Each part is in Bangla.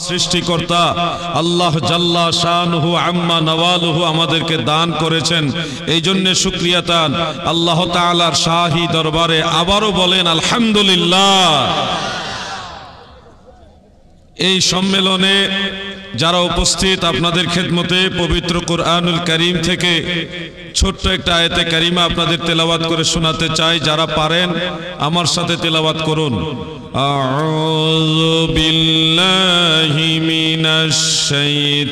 সৃষ্টিকর্তা আল্লাহ জাল্লা শানুহু আম্মা নওয়ালুহু আমাদেরকে দান করেছেন। এই জন্য শুকরিয়া তান আল্লাহ তাআলার শাহী দরবারে আবারও বলেন আলহামদুলিল্লাহ। এই সম্মেলনে যারা উপস্থিত, আপনাদের খেদমতে পবিত্র কুরআনুল কারীম থেকে ছোট্ট একটা আয়াতে কারিমা আপনাদের তেলাওয়াত করে শোনাতে চাই। যারা পারেন আমার সাথে তেলাওয়াত করুন। আউযু বিল্লাহি মিনাশ শাইতানির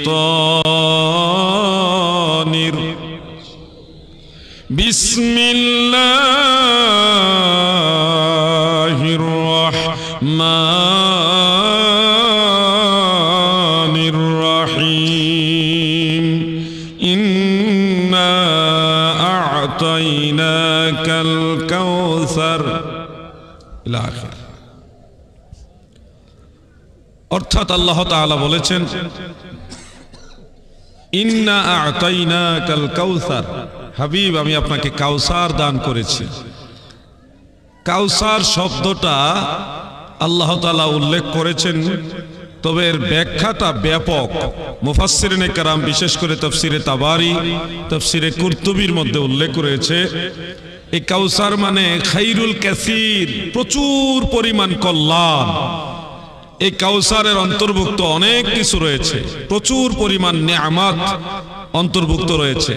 বিসমিল্লাহির রাহমানির রহিম। ইন্না আ'তাইনাকাল কাউসার ইলা আখির। অর্থাৎ আল্লাহ তাআলা বলেছেন ইন্না আ'তাইনাকাল কাউসার, হাবিব আমি আপনাকে কাউসার দান করেছি। কাউসার শব্দটা আল্লাহ তাআলা উল্লেখ করেছেন, তবে এর ব্যাখ্যাটা ব্যাপক। মুফাসসিরিনে কেরাম বিশেষ করে তাফসিরে তাবারি, তাফসিরে কুরতুবির মধ্যে উল্লেখ রয়েছে এই কাউসার মানে খাইরুল কাসীর, প্রচুর পরিমাণ কল্যাণ। এই কাউসারের অন্তর্ভুক্ত অনেক কিছু রয়েছে, প্রচুর পরিমাণ নেয়ামত অন্তর্ভুক্ত রয়েছে।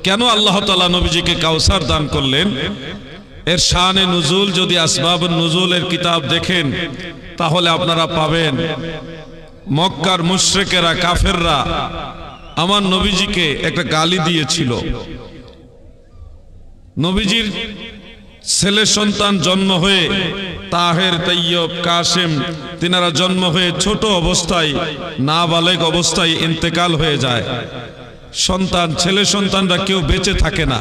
কেন আল্লাহ তাআলা নবীজিকে কাউসার দান করলেন? এর শানে নুজুল যদি আসবাবুন নুজুলের কিতাব দেখেন তাহলে আপনারা পাবেন মক্কার মুশরিকেরা, কাফেররা আমার নবীজিকে একটা গালি দিয়েছিল। নবীজির ছেলে সন্তান জন্ম হয়ে তাহের, তাইয়্যব, কাসেম তিনারা জন্ম হয়ে ছোট অবস্থায়, নাবালেগ অবস্থায় ইন্তেকাল হয়ে যায়। সন্তান, ছেলে সন্তানরা কেউ বেঁচে থাকে না।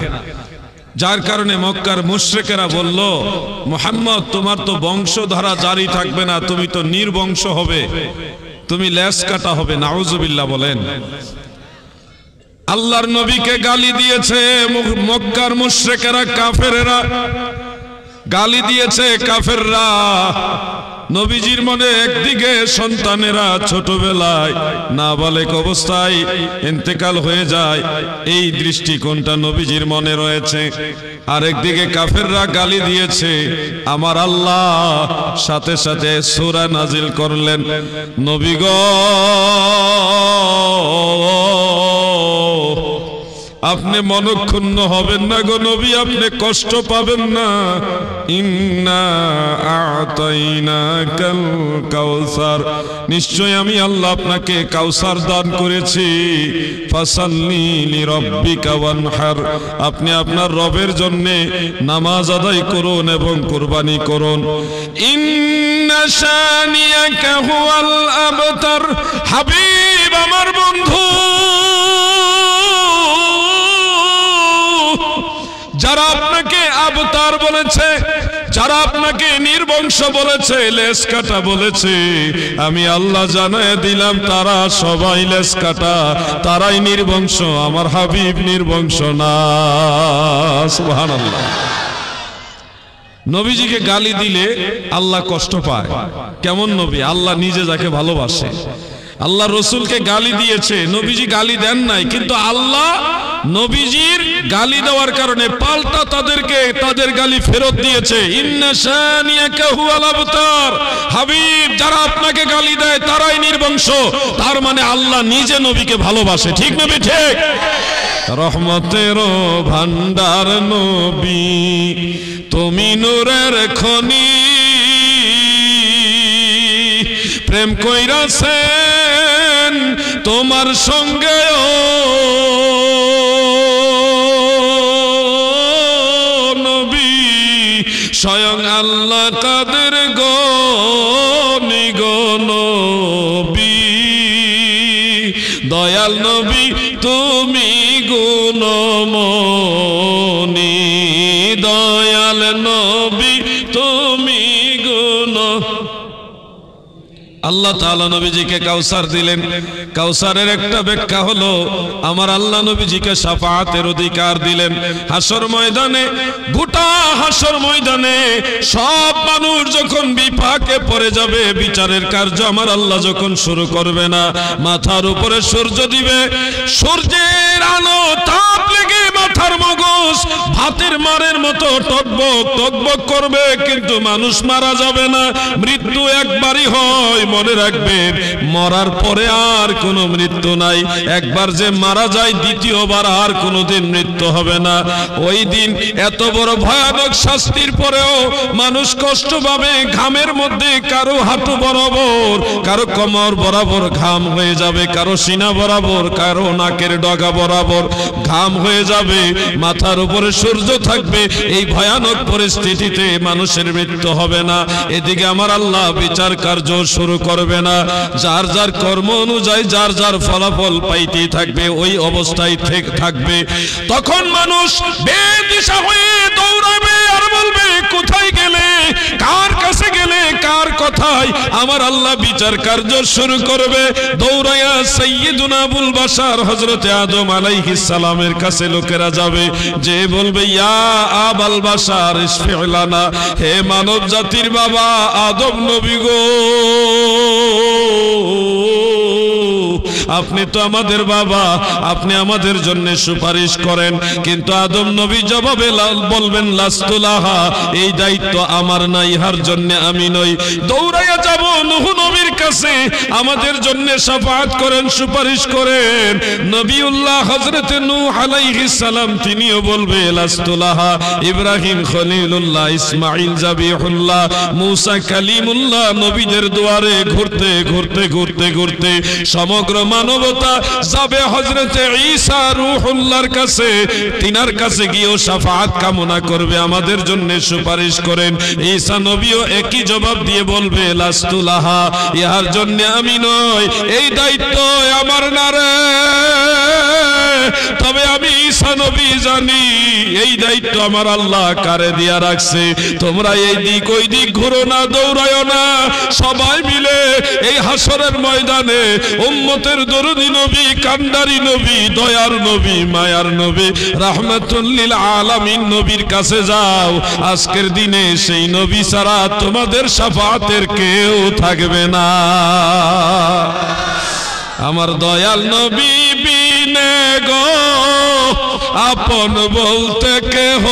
যার কারণে মক্কার মুশরিকেরা বলল, মুহাম্মদ তোমার তো বংশধারা জারি থাকবে না, তুমি তো নির্বংশ হবে, তুমি লেজ কাটা হবে। নাউজুবিল্লাহ বলেন। আল্লাহর নবীকে গালি দিয়েছে মক্কার মুশরিকেরা, কাফেরেরা গালি দিয়েছে। কাফেররা নবীজির মনে একদিকে সন্তানেরা ছোটবেলায় নাবালেগ অবস্থায় ইন্তেকাল হয়ে যায়, এই দৃষ্টিকোণটা নবীজির মনে রয়েছে। আরেকদিকে কাফেররা গালি দিয়েছে। আমার আল্লাহ সাথে সাথে সূরা নাজিল করলেন, নবী গো আপনি মনক্ষুণ্ণ হবেন না গো নবী, আপনি কষ্ট পাবেন না। ইন্না আ'তাইনাকাল কাউসার, নিশ্চয় আমি আল্লাহ আপনাকে কাউসার দান করেছি। ফাসাল্লি লিরাব্বিকা ওয়ানহার, আপনি আপনার রবের জন্য নামাজ আদায় করুন এবং কুরবানি করুন। ইন্না শানিয়াকা হুয়াল আবতার, হাবিব আমার বন্ধু, যারা আপনাকে আবতার বলেছে, যারা আপনাকে নির্বংশ বলেছে, লেজ কাটা বলেছে, আমি আল্লাহ জানায় দিলাম তারা সবাই লেজ কাটা, তারাই নির্বংশ, আমার হাবিব নির্বংশ না। সুবহানাল্লাহ। নবীজিকে গালি দিলে আল্লাহ কষ্ট পায়। কেমন নবী? আল্লাহ নিজে যাকে ভালোবাসে। আল্লাহ রসুলকে গালি দিয়েছে, নবীজি গালি দেন নাই, কিন্তু আল্লাহ নবীজির গালি দেওয়ার কারণে পাল্টা তাদেরকে তাদের গালি ফেরত দিয়েছে। ইন্না শানিয়াকা হুয়াল আবতার, হাবিব যারা আপনাকে গালি দেয় তারাই নির্বংশ। তার মানে আল্লাহ নিজে নবীকে ভালোবাসে। ঠিক নবী? ঠিক। রহমতের ভান্ডার নবী, তুমি নূরের খনি, প্রেম কইরাছেন তোমার সঙ্গে স্বয়ং আল্লাহ কাদের গনি গো নবী, দয়াল নবী তুমি গুণমণি, দয়াল নবী তুমি গুণ। আল্লাহ তাআলা নবীজিকে কাউসার দিলেন। কাউসারের একটা ব্যাখ্যা হলো আমার আল্লাহ নবীজিকে শাফাআতের অধিকার দিলেন। হাসর ময়দানে, গোটা হাসর ময়দানে সব মানুষ যখন বিপাকে পড়ে যাবে, বিচারের কার্য আমার আল্লাহ যখন শুরু করবে না, মাথার উপরে সূর্য দিবে, সূর্যের আলো তাপ লেগে মাথার মগজ ভাতের মারের মতো টকবক টকবক করবে, কিন্তু মানুষ মারা যাবে না। মৃত্যু একবারই হয়, মনে রাখবেন, মরার পরে আর কোনো মৃত্যু নাই। একবার যে মারা যায় দ্বিতীয়বার আর কোনোদিন মৃত্যু হবে না। ওই দিন এত বড় ভয়ানক শাস্তির পরেও মানুষ কষ্ট পাবে। ঘামের মধ্যে কারো হাঁটু বরাবর, কারো কোমর বরাবর ঘাম হয়ে যাবে, কারো সিনা বরাবর, কারো নাকের ডগা বরাবর ঘাম হয়ে যাবে, মাথার উপরে সূর্য থাকবে। এই ভয়ানক পরিস্থিতিতে মানুষের মৃত্যু হবে না। এদিকে আমার আল্লাহ বিচার কার্য শুরু করবে না। যার যার কর্ম অনুযায়ী যার যার ফলাফল পাইতেই থাকবে, ওই অবস্থায় থাকবে। তখন মানুষ বেদিশা হয়ে দৌড়াবে আর বলবে, কোথায় গেলে, কার কাছে গেলে, কার কথায় আমার আল্লাহ বিচার কার্য শুরু করবে। দৌড়াইয়া সাইয়্যিদুনা আবুল বাশার হযরতে আদম আলাইহিস সালামের কাছে লোকেরা যাবে, যে বলবে, ইয়া আবাল বাশার ইশফি' লানা, হে মানব জাতির বাবা আদম নবী গো, আপনি তো আমাদের বাবা, আপনি আমাদের জন্য সুপারিশ করেন। কিন্তু আদম নবী জবাবে বলবেন, লাস্তুলাহা, এই দায়িত্ব আমার নাই, ইহার জন্য আমি নই। দৌড়াইয়া যাব নূহ নবীর কাছে, আমাদের জন্য শাফাআত করেন, সুপারিশ করেন। নবিউল্লাহ হযরতে নূহ আলাইহিস সালাম তিনিও বলবে, লাস্তুলাহা। ইব্রাহিম খলিলুল্লাহ, ইসমাঈল জাবিহুল্লাহ, মুসা কালিমুল্লাহ নবীদের দুয়ারে ঘুরতে ঘুরতে ঘুরতে ঘুরতে সমগ্র মানবতা যাবে হযরতে ঈসা রূহুল্লাহর কাছে। তিনার কাছে গিয়েও শাফাআত কামনা করবে, আমাদের জন্য সুপারিশ করেন। ঈসা নবীও একই জবাব দিয়ে বলবে, লাস্তুলাহা, ইহার জন্য আমি নই, এই দায়িত্ব আমার না রে। তবে আমি ঈসা নবী জানি এই দায়িত্ব আমার আল্লাহ কারে দিয়া রাখছে। তোমরা এই দিক ওই দিক ঘুরো না, দৌড়ায়ো না, সবাই মিলে এই হাসরের ময়দানে উম্মতের দরদি নবী, কান্ডারি নবী, দয়ার নবী, মায়ার নবী, রাহমাতুল লিল আলামিন নবীর কাছে যাও। আজকের দিনে সেই নবী ছাড়া তোমাদের শাফাআতের কেউ থাকবে না। আমার দয়াল নবী বিনে গো আপন বলতে কেহ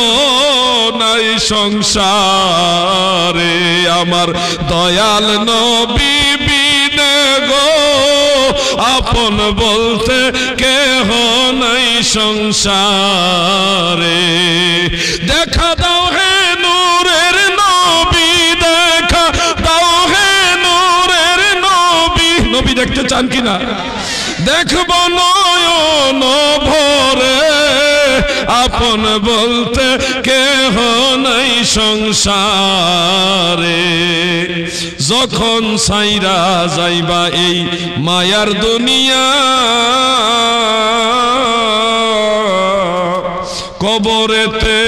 নাই সংসারে। আমার দয়াল নবী বিনে গো আপন বলতে কেহ নাই সংসারে। দেখা দাও হে নূরের নবী, দেখা দাও হে নূরের নবী। নবী দেখতে চান কিনা? দেখব নয়ন ভরে, আপন বলতে কেহ নাই সংসারে। যখন সাইরা যাইবা এই মায়ার দুনিয়া, কবরেতে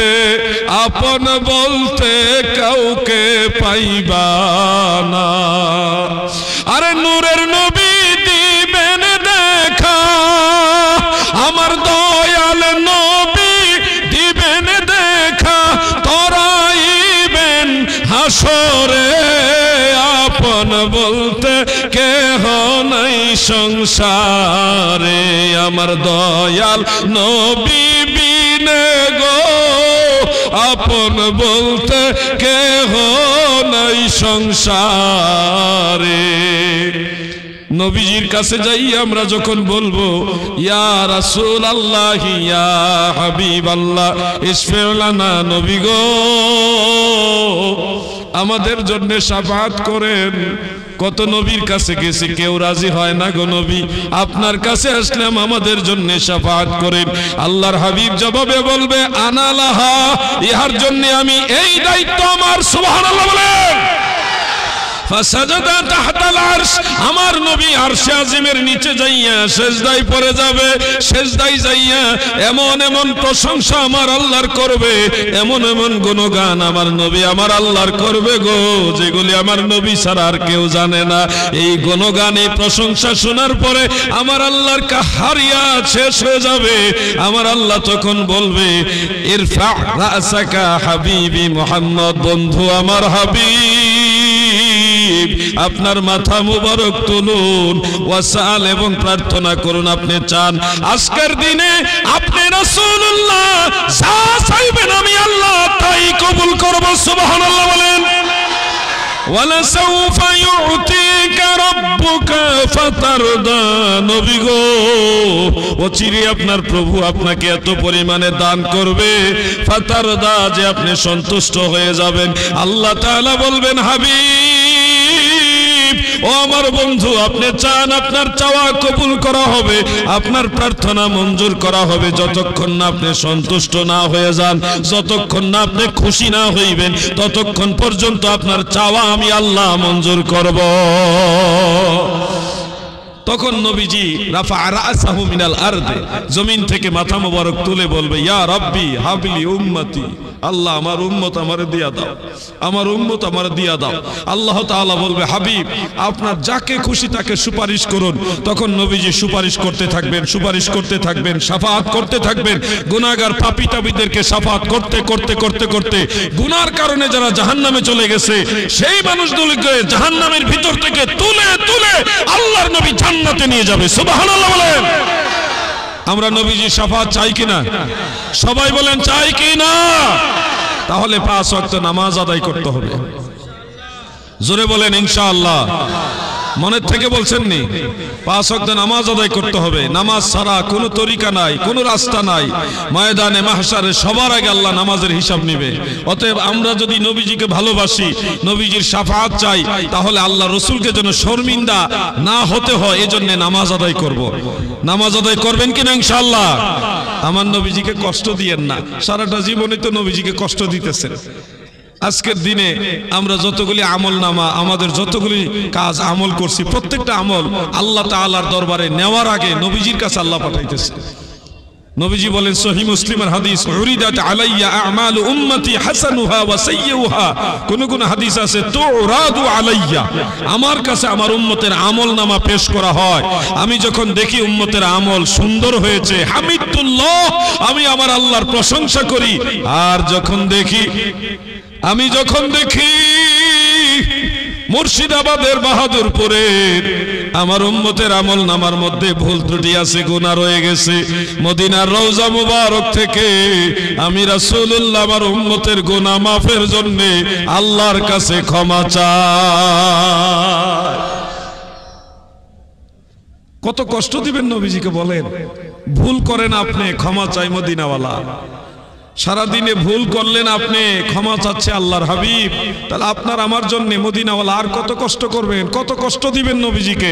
আপন বলতে কাউকে পাইবা না। আরে নূরের নবী দিবেন দেখা, আমার দয়াল নবী দিবেন দেখা, তরাইবেন হাসরে, আপন বলতে কেহ নাই সংসারে। আমার দয়াল নবী বিনে গো আপন বলতে কেহ নাই সংসারে। নবীজির কাছে যাই আমরা যখন বলবো, ইয়া রাসূলুল্লাহ, ইয়া হাবিবাল্লাহ, ইশফি' লানা, নবী গো আমাদের জন্য শাফাআত করেন। কত নবীর কাছে গেছি, কেউ রাজি হয় না গো নবী, আপনার কাছে আসলাম, আমাদের জন্য শাফাআত করেন। আল্লাহর হাবিব জবাবে বলবে, আনা লাহা, ইহার জন্য আমি, এই দায়িত্ব আমার। সুবহানাল্লাহ বলেন। ফাসাজাদা তাহতাল আরশ, আমার নবী আরশে আজিমের নিচে যাইয়া সেজদায় পড়ে যাবে। সেজদায় যাইয়া এমন এমন প্রশংসা আমার আল্লাহর করবে, এমন এমন গুণগান আমার নবী আমার আল্লাহর করবে গো, যেগুলি আমার নবী ছাড়া আর কেউ জানে না। এই গুণগান এই প্রশংসা শোনার পরে আমার আল্লাহর কাহারিয়া শেষ হয়ে যাবে। আমার আল্লাহ তখন বলবে ইরফা রাসাকা হাবিবি মুহাম্মদ, বন্ধু আমার হাবিব আপনার মাথা মুবারক তুলুন, ওয়াসাল এবং প্রার্থনা করুন, আপনি চান আজকের দিনে আপনি রাসূলুল্লাহ যা চাইবেন আমি আল্লাহ তাই কবুল করব। সুবহানাল্লাহ বলেন। ওয়ালাসাউফা ইউতিকা রাব্বুকা ফাতারদা, নবী গো অচিরে আপনার প্রভু আপনাকে এত পরিমাণে দান করবে, ফাতারদা যে আপনি সন্তুষ্ট হয়ে যাবেন। আল্লাহ তাআলা বলবেন হাবিব ও আমার বন্ধু, আপনি চান আপনার চাওয়া কবুল করা হবে, আপনার প্রার্থনা মঞ্জুর করা হবে, যতক্ষণ না আপনি সন্তুষ্ট না হয়ে যান, যতক্ষণ না আপনি খুশি না হইবেন, ততক্ষণ পর্যন্ত আপনার চাওয়া আমি আল্লাহ মঞ্জুর করব। তখন নবীজি রাফা রাসাহু মিনাল আরদে, জমিন থেকে মাথা মোবারক তুলে বলবে ইয়া রাব্বি হাবলি উম্মতি, আল্লাহ আমার উম্মত আমারে দিয়া দাও, আমার উম্মত আমারে দিয়া দাও। আল্লাহ তাআলা বলবে হাবিব আপনার যাকে খুশি তাকে সুপারিশ করুন। তখন নবীজি সুপারিশ করতে থাকবেন, সুপারিশ করতে থাকবেন, শাফাআত করতে থাকবেন। গুনাহগার পাপী তাবিদেরকে শাফাআত করতে করতে করতে করতে গুনার কারণে যারা জাহান্নামে চলে গেছে সেই মানুষগুলোকে জাহান্নামের ভিতর থেকে তুলে তুলে আল্লাহর নবী জান্নাতে নিয়ে যাবে। সুবহানাল্লাহ বলেন। আমরা নবীজি শাফাআত চাই কিনা? সবাই বলেন চাই কিনা? তাহলে 5 ওয়াক্ত নামাজ আদায় করতে হবে। জোরে বলেন ইনশাআল্লাহ। মনের থেকে বলছেন নি? 5 ওয়াক্ত নামাজ আদায় করতে হবে। নামাজ ছাড়া কোনো তরিকা নাই, কোনো রাস্তা নাই। ময়দানে মাহশারে সবার আগে আল্লাহ নামাজের হিসাব নেবে। অতএব আমরা যদি নবীজিকে ভালোবাসি, নবীজির শাফাআত চাই, তাহলে আল্লাহ রসুলকে যেন শর্মিন্দা না হতে হয় এজন্য নামাজ আদায় করব। নামাজ আদায় করবেন কিনা ইনশাআল্লাহ? আমার নবীজিকে কষ্ট দিয়েন না। সারাটা জীবনে তো নবীজিকে কষ্ট দিতেছেন। আজকের দিনে আমরা যতগুলি আমল নামা, আমাদের যতগুলি কাজ আমল করছি, প্রত্যেকটা আমল আল্লাহ তাআলার দরবারে নেওয়ার আগে নবীজির কাছে আল্লাহ পাঠাইতেছে। নবীজি বলেন সহিহ মুসলিমের হাদিস, উরিদাত আলাইয়া আমালু উম্মতি হাসানুহা ওয়া সাইয়্যুহা, কোন কোন হাদিস আছে তুরাদু আলাইয়া, আমার কাছে আমার উম্মতের আমল নামা পেশ করা হয়। আমি যখন দেখি উম্মতের আমল সুন্দর হয়েছে, হামিদুল্লাহ, আমি আমার আল্লাহর প্রশংসা করি। আর আমি যখন দেখি মুর্শিদাবাদের বাহাদুরপুরের আমার উম্মতের আমল নামার মধ্যে ভুল ত্রুটি আছে, গুনাহ রয়ে গেছে, মদিনার রওজা মুবারক থেকে আমি রাসূলুল্লাহ আমার উম্মতের গুনাহ মাফের জন্য আল্লাহর কাছে ক্ষমা চাই। কত কষ্ট দিবেন নবীজিকে বলেন? ভুল করেন আপনি, ক্ষমা চাই মদিনাওয়ালা। সারাদিনে ভুল করলেন আপনি, ক্ষমা চাচ্ছে আল্লাহর হাবিব। তাহলে আপনার আমার জন্য মদিনাওয়ালা আর কত কষ্ট করবেন, কত কষ্ট দিবেন নবীজিকে?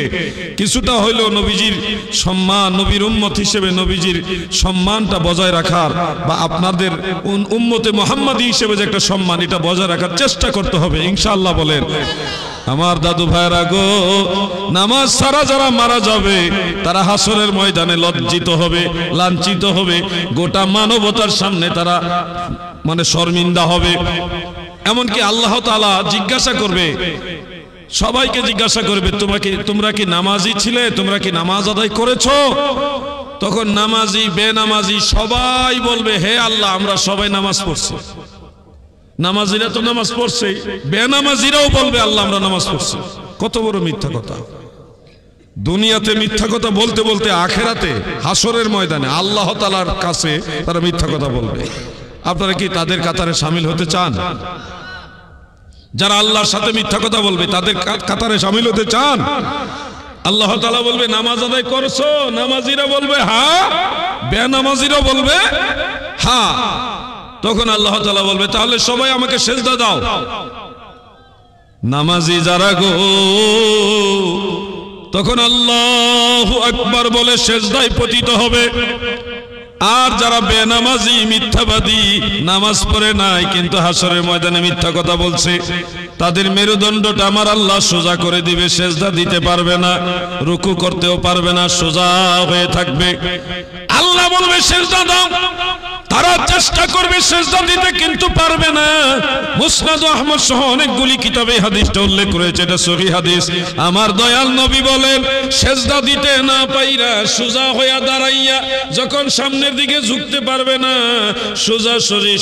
কিছুটা হইলেও নবীজির সম্মান, নবীর উম্মত হিসেবে নবীজির সম্মানটা বজায় রাখার, বা আপনাদের উম্মতে মুহাম্মাদী হিসেবে যে একটা সম্মান, এটা বজায় রাখার চেষ্টা করতে হবে ইনশাআল্লাহ বলেন। আমার দাদু ভাইরা গো, নামাজ ছাড়া যারা মারা যাবে তারা হাসরের ময়দানে লজ্জিত হবে, লাঞ্ছিত হবে, গোটা মানবতার সামনে তারা শর্মিন্দা হবে। এমনকি আল্লাহ তাআলা জিজ্ঞাসা করবে, সবাইকে জিজ্ঞাসা করবে তোমরা কি নামাজি ছিলে, তোমরা কি নামাজ আদায় করেছো? তখন নামাজি বেনামাজি সবাই বলবে হে আল্লাহ আমরা সবাই নামাজ পড়ছি। নামাজিরা তো নামাজ পড়ছে, বেনামাজিরাও বলবে আল্লাহ আমরা নামাজ পড়ছি। কত বড় মিথ্যা কথা! দুনিয়াতে মিথ্যা কথা বলতে বলতে আখেরাতে হাসরের ময়দানে আল্লাহ তাআলার কাছে তারা মিথ্যা কথা বলবে। আপনারা কি তাদের কাতারে শামিল হতে চান? যারা আল্লাহর সাথে মিথ্যা কথা বলবে তাদের কাতারে শামিল হতে চান? আল্লাহ তাআলা বলবে নামাজ আদায় করছো, নামাজিরা বলবে হ্যাঁ, বেনামাজিরা বলবে হ্যাঁ। তখন আল্লাহ তাআলা বলবে তাহলে সবাই আমাকে সেজদা দাও। নামাজি যারা গো, তখন আল্লাহু আকবার বলে সেজদায় পতিত হবে। আর যারা বেনামাজি, মিথ্যাবাদী, নামাজ পড়ে নাই কিন্তু হাসরের ময়দানে মিথ্যা কথা বলছে, তাদের মেরুদণ্ডটা আমার আল্লাহ সোজা করে দিবে, সেজদা দিতে পারবে না, রুকু করতেও পারবে না, সোজা হয়ে থাকবে। আল্লাহ বলবে সেজদা দাও, তারা চেষ্টা করবে সেজদা দিতে কিন্তু পারবে না। মুসনাদ আহমদ সহ অনেকগুলি কিতাবে হাদিসটা উল্লেখ করেছে, এটা সহিহ হাদিস। আমার দয়াল নবী বলেন সেজদা দিতে না পাইরা সোজা হইয়া দাঁড়াইয়া যখন সামনের দিকে ঝুঁকতে পারবে না, সোজা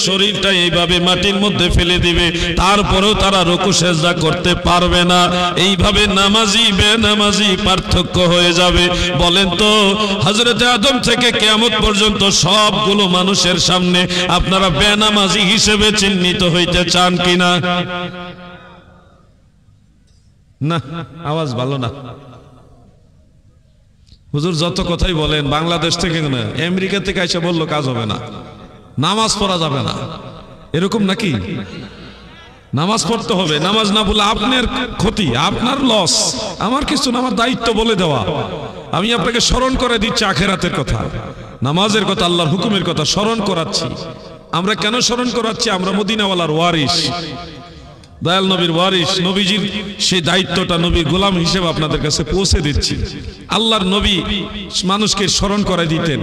শরীরটা এইভাবে মাটির মধ্যে ফেলে দিবে, তারপরেও তারা রুকু সেজদা করতে পারবে না। এইভাবে নামাজি বেনামাজি পার্থক্য হয়ে যাবে। বলেন তো হযরত আদম থেকে কিয়ামত পর্যন্ত সবগুলো মানুষের সামনে আপনারা বেনামাজি হিসেবে চিহ্নিত হইতে চান কিনা? না, আওয়াজ ভালো না। হুজুর যত কথাই বলেন, বাংলাদেশ থেকে না আমেরিকা থেকে এসে বললো কাজ হবে না, নামাজ পড়া যাবে না, এরকম নাকি? নামাজ পড়তে হবে, নামাজ না বলে আপনার ক্ষতি, আপনার লস, আমার কিছু না, আমার দায়িত্ব বলে দেওয়া। আমি আপনাকে স্মরণ করে দিচ্ছি আখিরাতের কথা, নামাজের কথা, আল্লাহর হুকুমের কথা স্মরণ করাচ্ছি। আমরা কেন স্মরণ করাচ্ছি? আমরা মদিনাওয়ালার ওয়ারিস, দয়াল নবীর ওয়ারিস, নবীজির সেই দায়িত্বটা নবীর গোলাম হিসেবে আপনাদের কাছে পৌঁছে দিচ্ছি। আল্লাহর নবী মানুষকে স্মরণ করে দিতেন।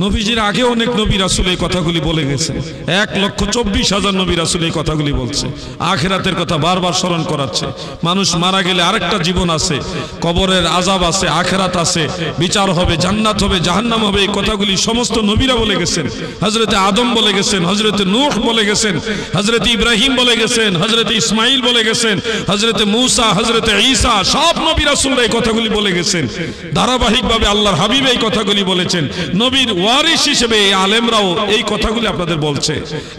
নবীজির আগে অনেক নবী রাসূল এই কথাগুলি বলে গেছেন, 1,24,000 নবী রাসূল এই কথাগুলি বলছে। আখিরাতের কথা বারবার স্মরণ করাচ্ছে। মানুষ মারা গেলে আরেকটা জীবন আছে, কবরের আযাব আছে, আখিরাত আছে, বিচার হবে, জান্নাত হবে, জাহান্নাম হবে, এই কথাগুলি সমস্ত নবীরা বলে গেছেন। হযরতে আদম বলে গেছেন, হযরতে নূহ বলে গেছেন, হযরতে ইব্রাহিম বলে গেছেন, হযরতে ইসমাইল বলে গেছেন, হযরতে মূসা, হযরতে ঈসা, সব নবী রাসূলরা এই কথাগুলি বলে গেছেন। ধারাবাহিকভাবে আল্লাহর হাবিব এই কথাগুলি বলেছেন। নবীর ওয়ারিস হিসেবে এই আলেমরাও এই কথাগুলি আপনাদের বলছে।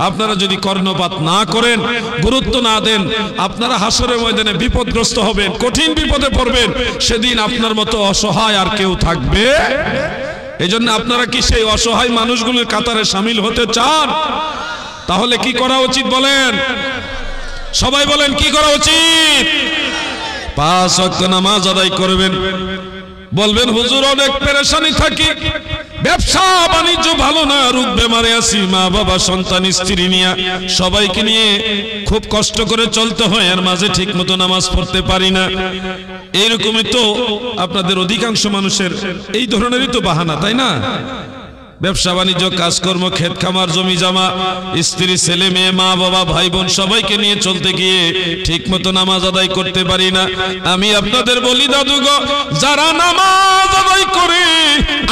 আপনারা যদি কর্ণপাত না করেন, গুরুত্ব না দেন, আপনারা হাসরের ময়দানে বিপদগ্রস্ত হবেন, কঠিন বিপদে পড়বেন। সেদিন আপনার মতো অসহায় আর কেউ থাকবে। এজন্য আপনারা কি সেই অসহায় মানুষগুলোর কাতারে শামিল হতে চান? তাহলে কি করা উচিত বলেন? সবাই বলেন কি করা উচিত? 5 ওয়াক্ত নামাজ আদায় করবেন। বলবেন হুজুর অনেক পেরেশানি থাকি, ব্যবসা বাণিজ্য ভালো না, রোগ বেমারে আছি, মা বাবা সন্তান স্ত্রী নিয়ে সবাইকে নিয়ে খুব কষ্ট করে চলতে হয়, এর মাঝে ঠিক মতো নামাজ পড়তে পারি না। এইরকমই তো আপনাদের অধিকাংশ মানুষের এই ধরনেরই তো বাহানা, তাই না? ব্যবসা বাণিজ্য, কাজকর্ম, ক্ষেত খামার, জমি জমা, স্ত্রী, ছেলে মেয়ে, মা বাবা, ভাই বোন সবাইকে নিয়ে চলতে গিয়ে ঠিক মতো নামাজ আদায় করতে পারি না। আমি আপনাদের বলি দাদুগো, যারা নামাজ আদায় করে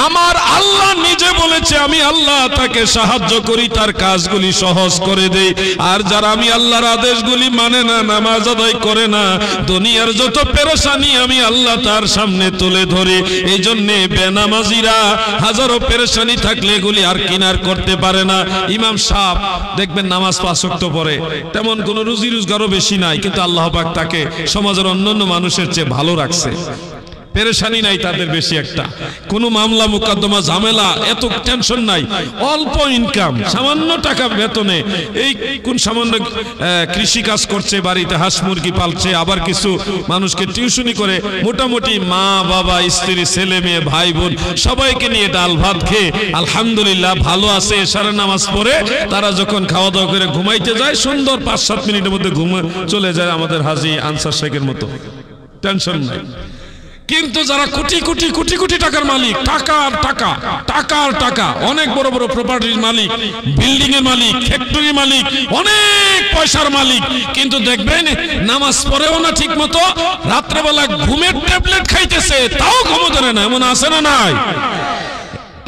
আমার আল্লাহ নিজে বলেছে আমি আল্লাহ তাকে সাহায্য করি, তার কাজগুলি সহজ করে দেই। আর যারা আমি আল্লাহর আদেশগুলি মানে না, নামাজ আদায় করে না, দুনিয়ার যত পেরেশানি আমি আল্লাহ তার সামনে তুলে ধরি। এই জন্যে বেনামাজিরা হাজারো পেরেশানি থাকলে এগুলি আর কিনার করতে পারে না। ইমাম সাহেব দেখবেন নামাজ 5 ওয়াক্ত পড়ে, তেমন কোন রুজি রোজগারও বেশি নাই, কিন্তু আল্লাহ পাক তাকে সমাজের অন্যান্য মানুষের চেয়ে ভালো রাখছে। পেরেশানি নাই তাদের বেশি একটা, কোনো মামলা মোকদ্দমা ঝামেলা এত টেনশন নাই, অল্প ইনকাম, সামান্য টাকা বেতনে এই কোন সামান্য কৃষি কাজ করছে, বাড়িতে হাঁস মুরগি পালছে, আবার কিছু মানুষকে টিউশনি করে, মোটামুটি মা বাবা, স্ত্রী, ছেলে মেয়ে, ভাই বোন সবাইকে নিয়ে ডাল ভাত খেয়ে আলহামদুলিল্লাহ ভালো আছে। এশারের নামাজ পড়ে তারা যখন খাওয়া দাওয়া করে ঘুমাইতে যায়, সুন্দর 5-7 মিনিটের মধ্যে ঘুমে চলে যায় আমাদের হাজী আনসার শেখের মতো, টেনশন নাই। কিন্তু যারা কোটি কোটি কোটি কোটি টাকার মালিক, টাকার টাকা, টাকার টাকা, অনেক বড় বড় প্রপার্টির মালিক, বিল্ডিং এর মালিক, ফ্যাক্টরি মালিক, অনেক পয়সার মালিক, কিন্তু দেখবেন নামাজ পড়েও না ঠিক মতো, রাত্রেবেলা ঘুমের ট্যাবলেট খাইতেছে, তাও ঘুমো ধরে না, এমন আছে না নাই?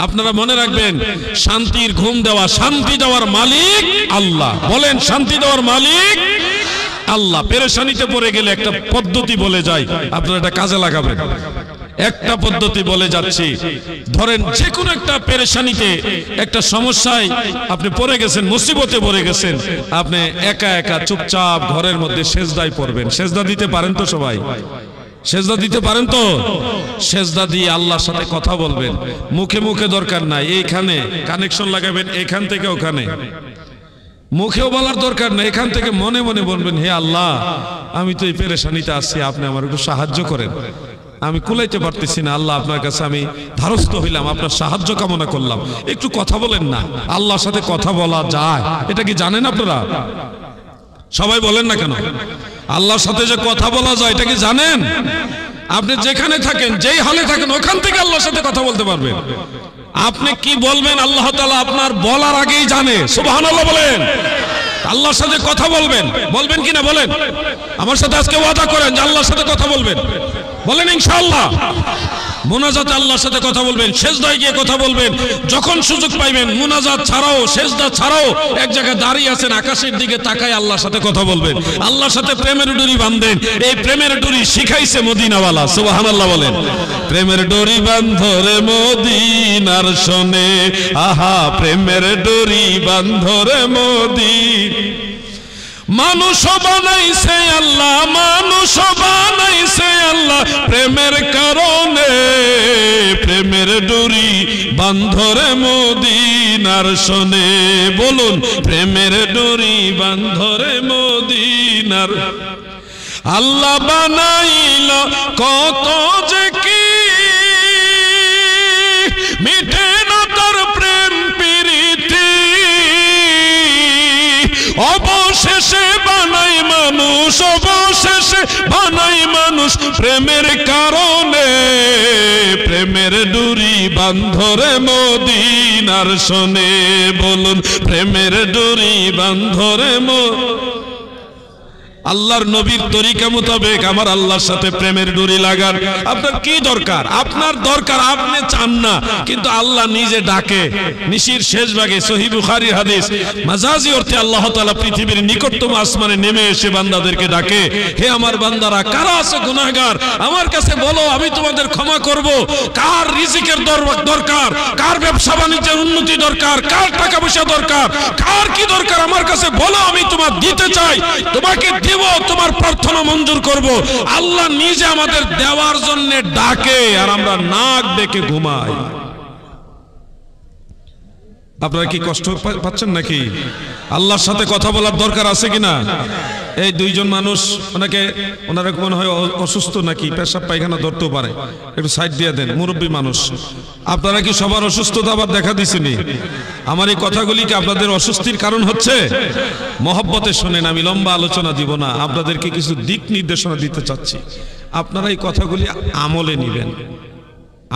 আপনারা মনে রাখবেন, শান্তির ঘুম দেওয়া, শান্তি দেওয়ার মালিক আল্লাহ। বলেন শান্তি দেওয়ার মালিক আল্লাহ। পেরেশানিতে পড়ে গেলে একটা পদ্ধতি বলে যায়, আপনারা এটা কাজে লাগাবেন। একটা পদ্ধতি বলে যাচ্ছি, ধরেন যে কোনো একটা পেরেশানিতে, একটা সমস্যায় আপনি পড়ে গেছেন, মুসিবতে পড়ে গেছেন, আপনি একা একা চুপচাপ ঘরের মধ্যে সেজদায় পড়বেন। সেজদা দিতে পারেন তো সবাই? সেজদা দিতে পারেন তো? সেজদা দিয়ে আল্লাহর সাথে কথা বলবেন, মুখে মুখে দরকার নাই, এইখানে কানেকশন লাগাবেন, এখান থেকে ওখানে, মুখেও বলার দরকার নেই, এখান থেকে মনে মনে বলবেন, হে আল্লাহ আমি তো এই পেরেশানিতে আছি, আপনি আমার একটু সাহায্য করেন, আমি কুলাইতে পারতেছি না, আল্লাহ আপনার কাছে আমি ধারস্থ হইলাম, আপনার সাহায্য কামনা করলাম। একটু কথা বলেন না, আল্লাহর সাথে কথা বলা যায়, এটা কি জানেন আপনারা? সবাই বলেন না কেন? আল্লাহর সাথে যে কথা বলা যায় এটা কি জানেন? আপনি যেখানে থাকেন, যেই হালে থাকেন, ওখান থেকে আল্লাহর সাথে কথা বলতে পারবেন। আপনি কি বলবেন আল্লাহ তাআলা আপনার বলার আগেই জানে। সুবহানাল্লাহ বলেন। আল্লাহর সাথে কথা বলবেন, বলবেন কিনা বলেন? আমার সাথে আজকে ওয়াদা করেন যে আল্লাহর সাথে কথা বলবেন, বলেন ইনশাআল্লাহ। মুনাজাত আল্লাহর সাথে কথা বলবেন, সেজদায় গিয়ে কথা বলবেন, যখন সুযোগ পাইবেন মুনাজাত ছাড়াও সেজদা ছাড়াও এক জায়গায় দাঁড়িয়ে আছেন, আকাশের দিকে তাকায় আল্লাহর সাথে কথা বলবেন, আল্লাহর সাথে প্রেমের ডুরি বাঁধেন। এই প্রেমের ডুরি শিখাইছে মদিনাওয়ালা। সুবহানাল্লাহ বলেন। প্রেমের ডুরি বাঁধরে মদিনার শোনে, আহা প্রেমের ডুরি বাঁধরে মদিনা। মানুষ বানাইছে আল্লাহ, মানুষ বানাইছে আল্লাহ প্রেমের কারণে, প্রেমের ডুরি বাঁধরে মদিনার শোনে। বলুন প্রেমের ডুরি বাঁধরে মদিনার। আল্লাহ বানাইল কত যে কি, মিটে না তার প্রেম প্রীতি, অবশেষে বানাই মানুষ, অবশেষে বানাই মানুষ প্রেমের কারণে, প্রেমের ডুরি বাঁধরে মদিনার শোনে। বলুন প্রেমের ডুরি বাঁধরে আল্লাহর নবীর তরিকা মোতাবেক আমার আল্লাহর সাথে প্রেমের ডুরি লাগান। আপনার কি দরকার? আপনার দরকার আপনি চান না, কিন্তু আল্লাহ নিজে ডাকে। নিশির শেষ ভাগে সহিহ বুখারীর হাদিস, মাজাজি অর্থে আল্লাহ তাআলা পৃথিবীর নিকটতম আসমানে নেমে এসে বান্দাদেরকে ডাকে, হে আমার বান্দারা, কারা আছে গুনাহগার আমার কাছে বলো, আমি তোমাদের ক্ষমা করব। কার রিজিকের দরকার, কার ব্যবসা বাণিজ্যের উন্নতি দরকার, কার টাকা পয়সা দরকার, কার কি দরকার আমার কাছে বলো, আমি তোমার দিতে চাই, তোমাকে তোমার প্রার্থনা মঞ্জুর করব। আল্লাহ নিজে আমাদের দেওয়ার জন্য ডাকে, আর আমরা নাক ডেকে ঘুমাই। আপনারা কি কষ্ট পাচ্ছেন নাকি? আল্লাহর সাথে কথা বলার দরকার আছে কিনা? এই দুইজন মানুষ, ওনারা মনে হয় অসুস্থ নাকি, পেশাব পায়খানা ধরতেও পারে, একটু সাইড দিয়ে দেন, মুরব্বী মানুষ। আপনারা কি সবার অসুস্থতা আবার দেখা দিছেনি? আমার এই কথাগুলি কি আপনাদের অস্বস্তির কারণ হচ্ছে? মহব্বতে শোনেন, আমি লম্বা আলোচনা দিব না, আপনাদেরকে কিছু দিক নির্দেশনা দিতে চাচ্ছি। আপনারা এই কথাগুলি আমলে নিবেন,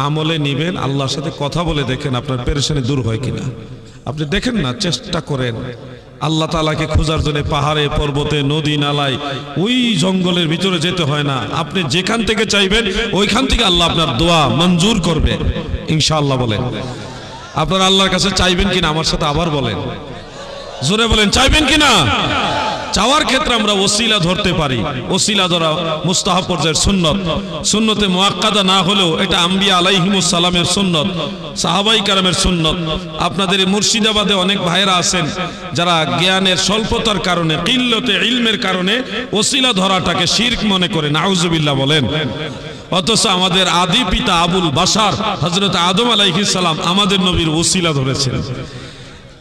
আমলে নিবেন, আল্লাহর সাথে কথা বলে দেখেন আপনার পেরেশানি দূর হয় কিনা। আপনি দেখেন না, চেষ্টা করেন। আল্লাহ তাআলাকে খোঁজার জন্য পাহাড়ে, পর্বতে, নদী নালায়, ওই জঙ্গলের ভিতরে যেতে হয় না। আপনি যেখান থেকে চাইবেন ওইখান থেকে আল্লাহ আপনার দোয়া মঞ্জুর করবে ইনশাআল্লাহ। বলেন আপনারা আল্লাহর কাছে চাইবেন কিনা? আমার সাথে আবার বলেন, জোরে বলেন, চাইবেন কিনা? চাওয়ার ক্ষেত্রে আমরা ওসিলা ধরতে পারি। ওসিলা ধরা মুস্তাহাব পর্যায়ের সুন্নত, সুন্নতে মুআক্কাদা না হলেও এটা আম্বিয়া আলাইহিমুস সালামের সুন্নত, সাহাবাই কারামের সুন্নত। আপনাদের মুর্শিদাবাদে অনেক ভাইরা আছেন যারা জ্ঞানের স্বল্পতার কারণে, কিল্লতে ইলমের কারণে ওসিলা ধরাটাকে শিরক মনে করে, নাউজুবিল্লাহ বলেন। অথচ আমাদের আদি পিতা আবুল বাশার হযরত আদম আলাইহিস সালাম আমাদের নবীর ওসিলা ধরেছেন।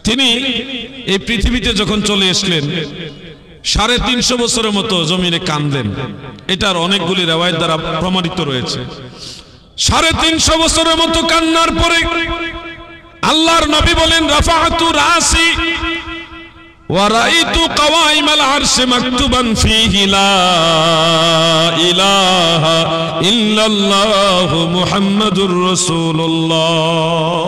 তিনি এই পৃথিবীতে যখন চলে আসলেন 350 বছরের মতো জমিনে কাঁদলেন। এটার অনেকগুলি রিওয়ায়াত দ্বারা প্রমাণিত রয়েছে। 350 বছরের মতো কান্নার পরে আল্লাহর নবী বলেন, রাফাআতু রাসি ওয়া রাআইতু কাওয়াইমাল আরশি মাকতুবান ফীহি লা ইলাহা ইল্লাল্লাহু মুহাম্মাদুর রাসূলুল্লাহ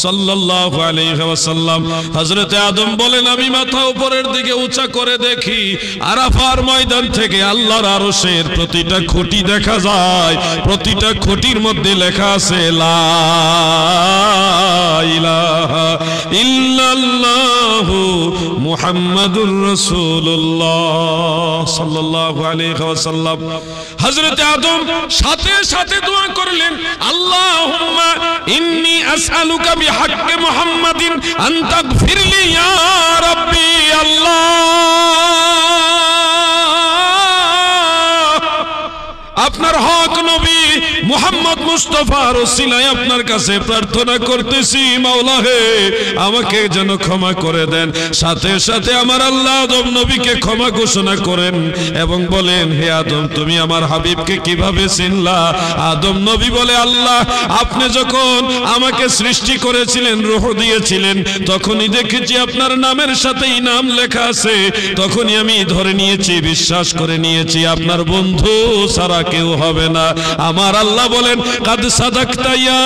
সাল্লাল্লাহু আলাইহি ওয়াসাল্লাম। হযরত আদম বলেন, আমি মাথা উপরের দিকে উঁচা করে দেখি, আরাফার ময়দান থেকে আল্লাহর আরশের প্রতিটা খুঁটি দেখা যায়, প্রতিটা খুঁটির মধ্যে লেখা আছে লা ইলাহা ইল্লাল্লাহু মুহাম্মাদুর রাসূলুল্লাহ সাল্লাল্লাহু আলাইহি ওয়াসাল্লাম। হযরত আদম সাথে সাথে দোয়া করলেন, আল্লাহুম্মা ইন্নী আসআলুকা বিহাক্কি মুহাম্মাদিন আন তাগফিরলি ইয়া রাব্বি। আল্লাহ আপনার হক নবী মুহাম্মদ মুস্তাফার ওসিলায় আপনার কাছে প্রার্থনা করতেছি, মাওলা হে আমাকে যেন ক্ষমা করে দেন। সাথে সাথে আমার আল্লাহ আদম নবীকে ক্ষমা ঘোষণা করেন এবং বলেন, হে আদম তুমি আমার হাবিবকে কিভাবে চিনলা? আদম নবী বলে, আল্লাহ আপনি যখন আমাকে সৃষ্টি করেছিলেন, রূহ দিয়েছিলেন, তখনই দেখেছি আপনার নামের সাথেই নাম লেখা আছে, তখনই আমি ধরে নিয়েছি, বিশ্বাস করে নিয়েছি আপনার বন্ধু ছাড়া কেউ হবে না। আমার আল্লাহ বলেন, কাদ সাদাকতা ইয়া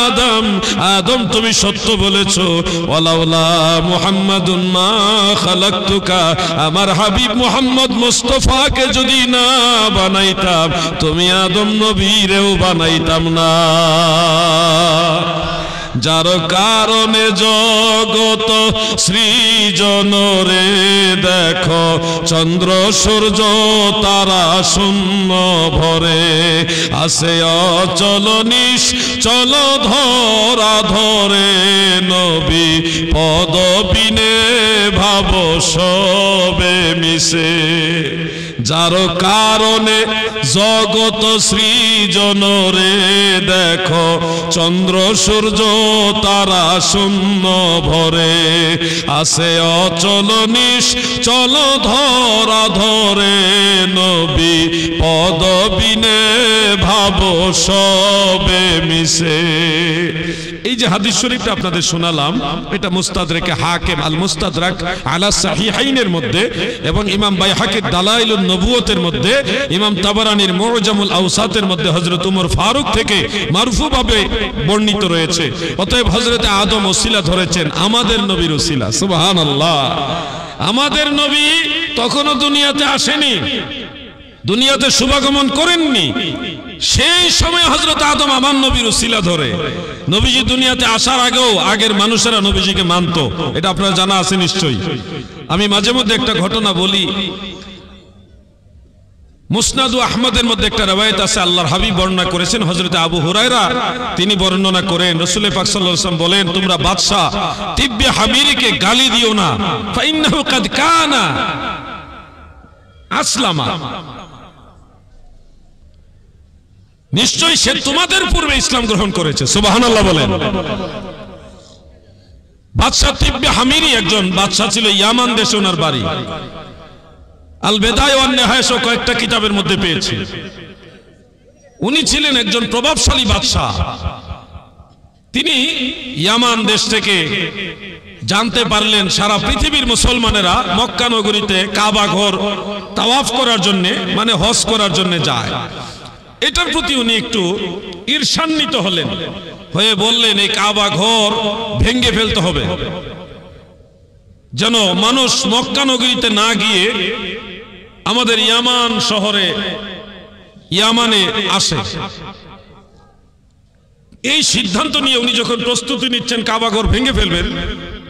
আদম, আদম তুমি সত্য বলেছো, ওয়ালাউলা মুহাম্মাদুন মা খালাকতুকা, আমার হাবিব মুহাম্মদ মুস্তাফাকে যদি না বানাইতাম তুমি আদম নবীরেও বানাইতাম না। যার কারণে জগত সৃজন রে দেখো, চন্দ্র সূর্য তারা শূন্য ভরে, আসে অচল নিশ্চল ধরা ধরে, নবী পদবিনে ভাব সবে মিশে। যার কারণে জগত সৃজন রে দেখো, চন্দ্র সূর্য তারা শূন্য ভরে, আসে অচল নিশ্চল ধরা ধরে, নবী পদবিনে ভাব সবে মিশে। এই যে হাদিস শরীফটা আপনাদের শোনালাম, এটা মুস্তাদরাকে হাকিম আল মুস্তাদরাক আলা সাহিহাইনের মধ্যে এবং ইমাম বাইহাকির দালাইলুন নবুয়তের মধ্যে, ইমাম তাবারানির মুআজামুল আওসাতের মধ্যে হযরত ওমর ফারুক থেকে মারফুভাবে বর্ণিত রয়েছে। অতএব হযরত আদম ওসিলা ধরেছেন আমাদের নবীর ওসিলা। সুবহানাল্লাহ। আমাদের নবী তখনও দুনিয়াতে আসেনি, দুনিয়াতে শুভাগমন করেননি, সেই সময় হযরত আদম আমার নবীর ওসিলা ধরে। নবীজি দুনিয়াতে আসার আগেও আগের মানুষেরা নবীজিকে মানত, এটা আপনারা জানা আছে নিশ্চয়ই। আমি মাঝে মধ্যে একটা ঘটনা বলি। মুসনাদু আহমদের মধ্যে একটা রওয়ায়াত আছে, আল্লাহর হাবিব বর্ণনা করেছেন, হযরত আবু হুরায়রা তিনি বর্ণনা করেন, রাসূল পাক সাল্লাল্লাহু আলাইহি ওয়াসাল্লাম বলেন, তোমরা বাদশা তিব্বে হামিরিকে গালি দিও না, ফাইন্নাহু কাদ কানা আসলামা, নিশ্চয়ই সে তোমাদের পূর্বে ইসলাম গ্রহণ করেছে। সুবহানাল্লাহ বলেন। বাদশা তিব্বে হামিরি একজন বাদশা ছিল, ইয়ামান দেশে ওনার বাড়ি। আল বেদায়া ওয়ান নিহায়া সহ কয়েকটা কিতাবের মধ্যে পেয়েছি। উনি ছিলেন একজন প্রভাবশালী বাদশা। তিনি ইয়ামান দেশ থেকে জানতে পারলেন সারা পৃথিবীর মুসলমানেরা মক্কা নগরীতে কাবা ঘর তাওয়াফ করার জন্য, মানে হজ করার জন্য যায়। এটার প্রতি উনি একটু ঈর্ষান্বিত হলেন, হয়ে বললেন এই কাবা ঘর ভেঙে ফেলতে হবে, যেন মানুষ মক্কা নগরীতে না গিয়ে আমাদের ইয়ামান শহরে ইয়ামানে আসে। এই সিদ্ধান্ত নিয়ে উনি যখন প্রস্তুতি নিচ্ছেন কাবা ঘর ভেঙে ফেলবেন,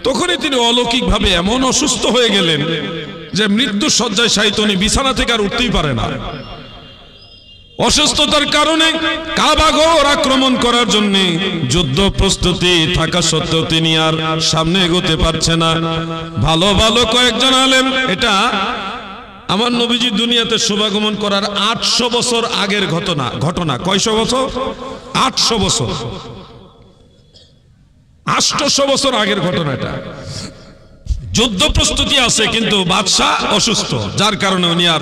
তখনই তিনি অলৌকিকভাবে এমন অসুস্থ হয়ে গেলেন যে মৃত্যু শয্যায় শায়িত, উনি বিছানা থেকে আর উঠতেই পারে না। অসুস্থতার কারণে কাবা ঘর আক্রমণ করার জন্য যুদ্ধ প্রস্তুতি থাকা সত্ত্বেও তিনি আর সামনে এগোতে পারছে না। ভালো ভালো কয়েকজন আলেম, এটা আমার নবীজি দুনিয়াতে শুভাগমন করার 800 বছর আগের ঘটনা। কয়শো বছর? 800 বছর, 800 বছর আগের ঘটনা। এটা যুদ্ধ প্রস্তুতি আছে, কিন্তু বাদশা অসুস্থ, যার কারণে উনি আর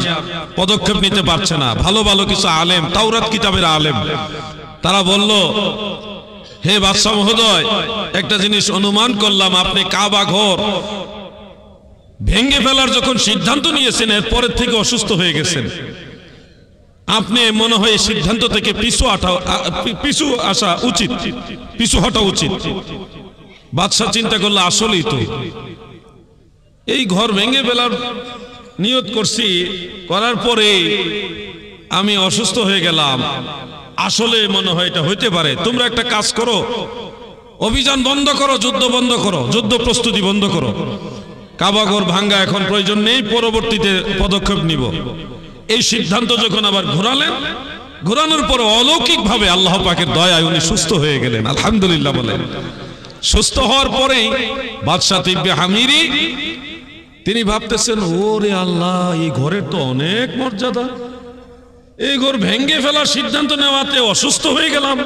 পদক্ষেপ নিতে পারছে না। ভালো ভালো কিছু আলেম, তাওরাত কিতাবের আলেম, তারা বলল, হে বাদশা মহোদয়, একটা জিনিস অনুমান করলাম, আপনি কাবা ঘর ভেঙে ফেলার যখন সিদ্ধান্ত নিয়েছেন, এরপরের থেকে অসুস্থ হয়ে গেছেন। আপনি মনে হয় সিদ্ধান্ত থেকে পিছু আসা উচিত, পিছু হটা উচিত। বাদশা চিন্তা করলো, আসলেই তো এই ঘর ভেঙে ফেলার নিয়ত করছি, করার পরে আমি অসুস্থ হয়ে গেলাম, আসলে মনে হয় এটা হইতে পারে। তোমরা একটা কাজ করো, অভিযান বন্ধ করো, যুদ্ধ বন্ধ করো, যুদ্ধ প্রস্তুতি বন্ধ করো, কাবা ঘর ভাঙ্গা এখন প্রয়োজন নেই, পরবর্তীতে পদক্ষেপ নিব। এই সিদ্ধান্ত যখন আবার ঘোরানোর পর অলৌকিকভাবে আল্লাহ পাকের দয়ায় উনি সুস্থ হয়ে গেলেন। আলহামদুলিল্লাহ বলেন। সুস্থ হওয়ার পরেই বাদশা তিব্বে হামিরি তিনি ভাবতেছেন, ওরে আল্লাহ, এই ঘরের তো অনেক মর্যাদা, এই ঘর ভেঙে ফেলার সিদ্ধান্ত নেওয়াতে অসুস্থ হয়ে গেলাম,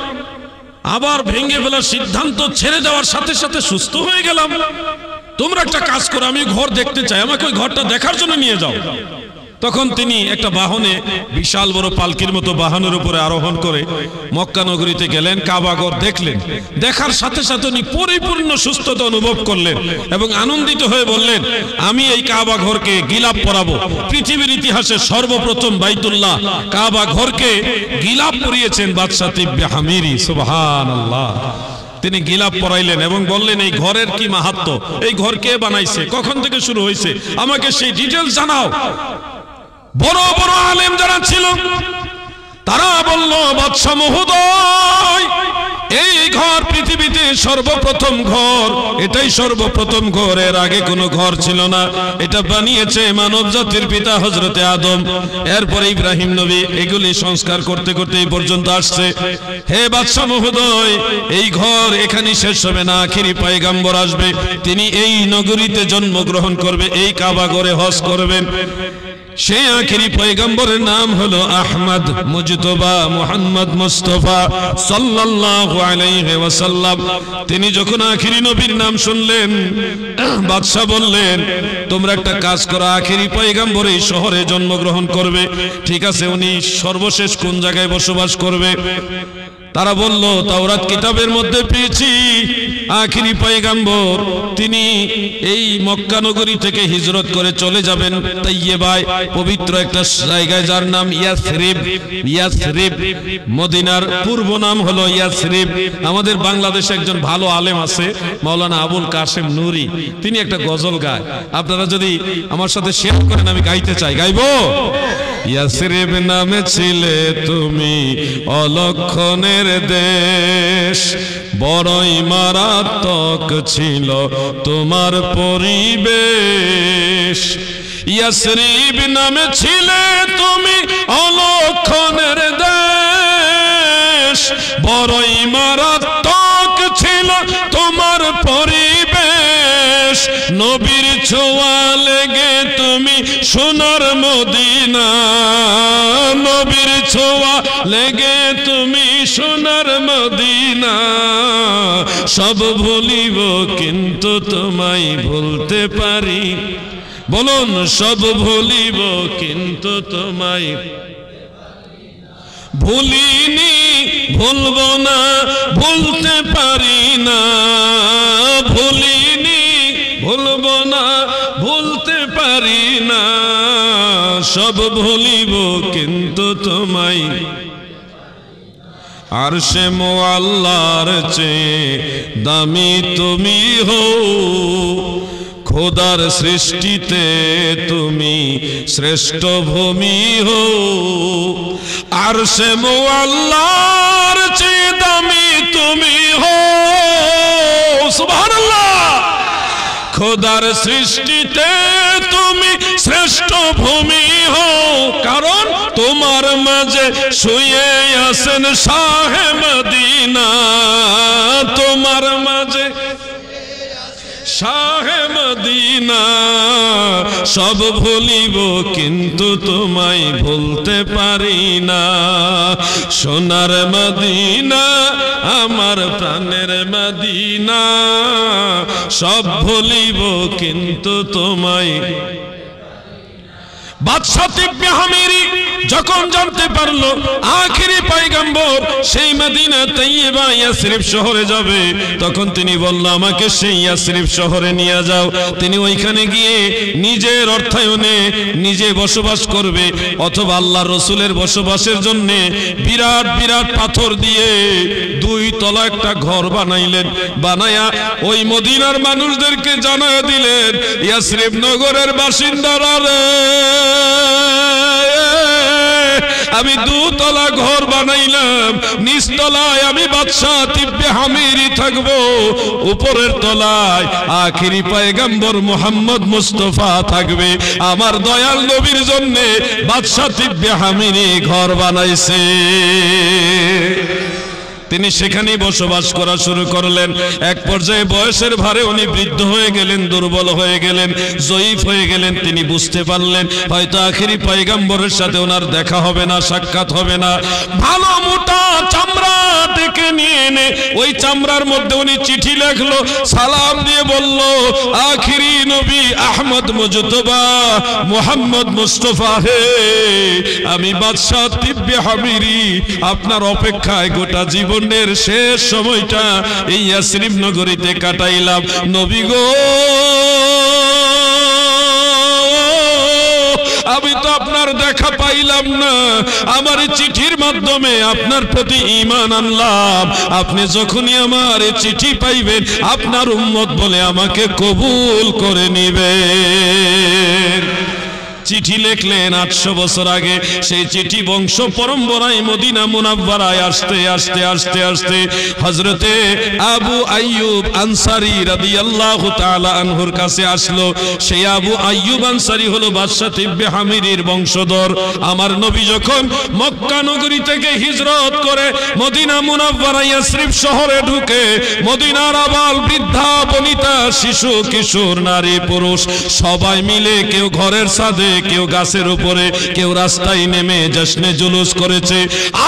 আবার ভেঙে ফেলার সিদ্ধান্ত ছেড়ে দেওয়ার সাথে সাথে সুস্থ হয়ে গেলাম। তোমরা একটা কাজ করো, আমি ঘর দেখতে চাই, আমাকে ওই ঘরটা দেখার জন্য নিয়ে যাও। তখন তিনি একটা বাহনে, বিশাল বড় পালকির মতো বাহনের উপরে আরোহণ করে মক্কা নগরীতে গেলেন, কাবা ঘর দেখলেন। দেখার সাথে সাথে উনি পরিপূর্ণ সুস্থতা অনুভব করলেন এবং আনন্দিত হয়ে বললেন, আমি এই কাবা ঘরকে গিলাপ পরাবো। পৃথিবীর ইতিহাসে সর্বপ্রথম বাইতুল্লাহ কাবা ঘরকে গিলাপ পরিয়েছেন বাদশাহ তিব্বে হামিরি। সুবহানাল্লাহ। তিনি গিলাপ পরাইলেন এবং বললেন, এই ঘরের কি মাহাত্ম্য, এই ঘর কে বানাইছে, কখন থেকে শুরু হয়েছে, আমাকে সেই ডিটেইলস জানাও। বড় বড় আলেম যারা ছিল তারা বলল, বাদশা মহোদয়, এই ঘর পৃথিবীতে সর্বপ্রথম ঘর, এটাই সর্বপ্রথম ঘর, এর আগে কোনো ঘর ছিল না। এটা বানিয়েছে মানব জাতির পিতা হযরতে আদম, এরপরে ইব্রাহিম নবী। এগুলি সংস্কার করতে করতে এই পর্যন্ত আসছে। হে বাদশা মহোদয়, এই ঘর এখানে শেষ হবে না, আখিরি পয়গম্বর আসবে, তিনি এই নগরীতে জন্মগ্রহণ করবে, এই কাবা ঘরে হজ করবেন। সেই আখিরি পয়গম্বরের নাম হলো আহমদ মুজতবা মুহাম্মদ মুস্তাফা সাল্লাল্লাহু আলাইহি ওয়াসাল্লাম। তিনি যখন আখিরি নবীর নাম শুনলেন, বাদশা বললেন, তোমরা একটা কাজ করো, আখিরি পয়গম্বর এই শহরে জন্মগ্রহণ করবে, ঠিক আছে, উনি সর্বশেষ কোন জায়গায় বসবাস করবে? তারা বলল, তাওরাত কিতাবের মধ্যে পেয়েছি আখিরি পয়গম্বর তিনি এই মক্কা নগরী থেকে হিজরত করে চলে যাবেন তাইয়েবায়, পবিত্র একটা জায়গায় যার নাম ইয়াসরিব। ইয়াসরিব মদিনার পূর্ব নাম হলো ইয়াসরিব। আমাদের বাংলাদেশে একজন ভালো আলেম আছে, মাওলানা আবুল কাসেম নুরি, তিনি একটা গজল গায়। আপনারা যদি আমার সাথে শেয়ার করেন, আমি গাইতে চাই, গাইবো। ইয়াসরিব নামে ছিলে তুমি অলক্ষণের দেশ, বড়ই মারাত্মক ছিল তোমার পরিবেশ। ইয়াসরিব নামে ছিলে তুমি অলক্ষণের দেশ, বড়ই মারাত্মক ছিল তোমার পরিবেশ। নবীর ছোঁয়া লেগে তুমি সোনার মদিনা, নবীর ছোঁয়া লেগে তুমি সোনার মদিনা। সব ভুলিব কিন্তু তোমায় ভুলতে পারি, বলুন, সব ভুলিব কিন্তু তোমায় ভুলিনি, ভুলবো না, ভুলতে পারি না, ভুলিনি, ভুলবো না, ভুলতে পারি না। সব ভুলিব কিন্তু তোমায়। আরশে মুআল্লার চেয়ে দামি তুমি হও, খোদার সৃষ্টিতে তুমি শ্রেষ্ঠ ভূমি হো। আরশে মুআল্লার চেয়ে দামি তুমি হো, সুবহানাল্লাহ। খোদার সৃষ্টিতে তুমি শ্রেষ্ঠ ভূমি হো, কারণ তোমার মাঝে শুয়ে আছেন শাহে মদিনা, তোমার মাঝে শাহে মদিনা। সব ভুলিব কিন্তু তোমায় ভুলতে পারি না। সোনার মদিনা আমার প্রাণের মদিনা, সব ভুলিব কিন্তু তোমায়। বাদশাহ তিব্বে হামিরি যখন জানতে পারলো আখিরি পয়গম্বর সেই মদিনা তাইয়্যিবা ইয়াসরিব শহরে যাবে, তখন তিনি বলল, আমাকে সেই ইয়াসরিব শহরে নিয়ে যাও। তিনি ওইখানে গিয়ে নিজের অর্থায়নে নিজে বসবাস করবে, অথবা আল্লাহর রাসূলের বসবাসের জন্য বিরাট বিরাট পাথর দিয়ে 2 তলা একটা ঘর বানাইলেন। বানায়া ওই মদিনার মানুষদেরকে জানায়া দিলেন, ইয়াসরিব নগরের বাসিন্দারা রে, আমি 2 তলা ঘর বানাইলাম, নিচতলায় আমি বাদশাহ তিব্বে হামিরি থাকবো, উপরের তলায় আখিরি পয়গম্বর মুহাম্মদ মুস্তাফা থাকবে। আমার দয়াল নবীর জন্য বাদশাহ তিব্বে হামিরি ঘর বানাইছে। তিনি সেখানেই বসবাস করা শুরু করলেন। এক পর্যায়ে বয়সের ভারে উনি বৃদ্ধ হয়ে গেলেন, দুর্বল হয়ে গেলেন, জয়ীফ হয়ে গেলেন। তিনি বুঝতে পারলেন হয়তো আখেরি পয়গম্বরের সাথে ওনার দেখা হবে না, সাক্ষাৎ হবে না। ভালো মোটা চামড়া ডেকে নিয়ে এনে ওই চামড়ার মধ্যে উনি চিঠি লেখলো, সালাম দিয়ে বলল, আখিরি নবী আহমদ মুজতবা মুহাম্মদ মুস্তাফা হে, আমি বাদশাহ তিব্বে হামিরি আপনার অপেক্ষায় গোটা জীবনের শেষ সময়টা এই ইয়াসরিব নগরীতে কাটাইলাম। নবী গো, আমি তো আপনার দেখা পাইলাম না, আমার চিঠির মাধ্যমে আপনার প্রতি ঈমান আনলাম। আপনি যখনই আমার চিঠি পাইবেন আপনার উম্মত বলে আমাকে কবুল করে নিবেন। চিঠি লিখলেন 800 বছর আগে। সেই চিঠি বংশ পরম্পরায় মদিনা মুনাওয়ারায় আসতে আসতে আসতে আসতে হযরতে আবু আইয়ুব আনসারী রাদিয়াল্লাহু তাআলা আনহুর কাছে আসলো। সেই আবু আইয়ুব আনসারী হলো বাদশা তিব্বে হামিরির বংশধর। আমার নবী যখন মক্কা নগরী থেকে হিজরত করে মদিনা মুনাওয়ারা ইয়াসরিব শহরে ঢুকে, মদিনার আবাল বৃদ্ধা বনিতা শিশু কিশোর নারী পুরুষ সবাই মিলে কেউ ঘরের ছাদে, কেউ গাছের উপরে, কেউ রাস্তায় নেমে জশ্নে জুলুস করেছে,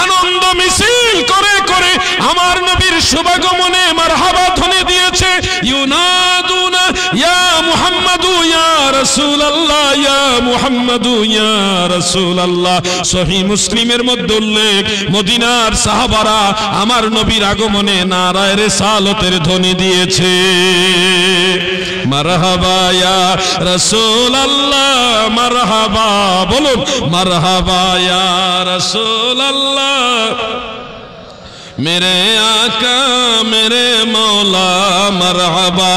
আনন্দ মিছিল করে করে আমার নবীর শুভাগমনে মারহাবা ধ্বনি দিয়েছে। ইউনাদুনা ইয়া মুহাম্মাদু ইয়া রাসূলুল্লাহ, ইয়া মুহাম্মাদু ইয়া রাসূলুল্লাহ। সহিহ মুসলিমের মধ্যে উল্লেখ, মদিনার সাহাবারা আমার নবীর আগমনে নারায়ে রিসালাতের ধ্বনি দিয়েছে। মারহাবা ইয়া রাসূলুল্লাহ, মারহাবা, বলুন মারহাবা ইয়া রাসূলুল্লাহ, मेरे आका मेरे मौला मरहबा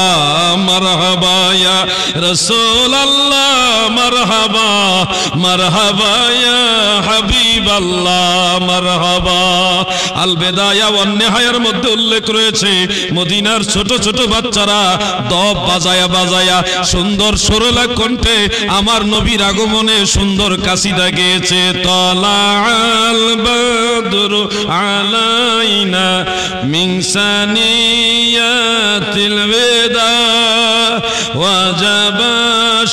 मरहबा या रसूल अल्लाह मरहबा मरहबा या हबीब अल्लाह मरहबा। আল বেদায়া ওয়ান নিহায়ার মধ্যে উল্লেখ রয়েছে মদিনার ছোট ছোট বাচ্চারা দব বাজায়া বাজায়া সুন্দর সরলা কণ্ঠে আমার নবীর আগমনে সুন্দর কাসিদা গেয়েছে। তালাআল বদরু আলাইনা মিন সানিয়াতিল ওয়াদা ওয়াজাবা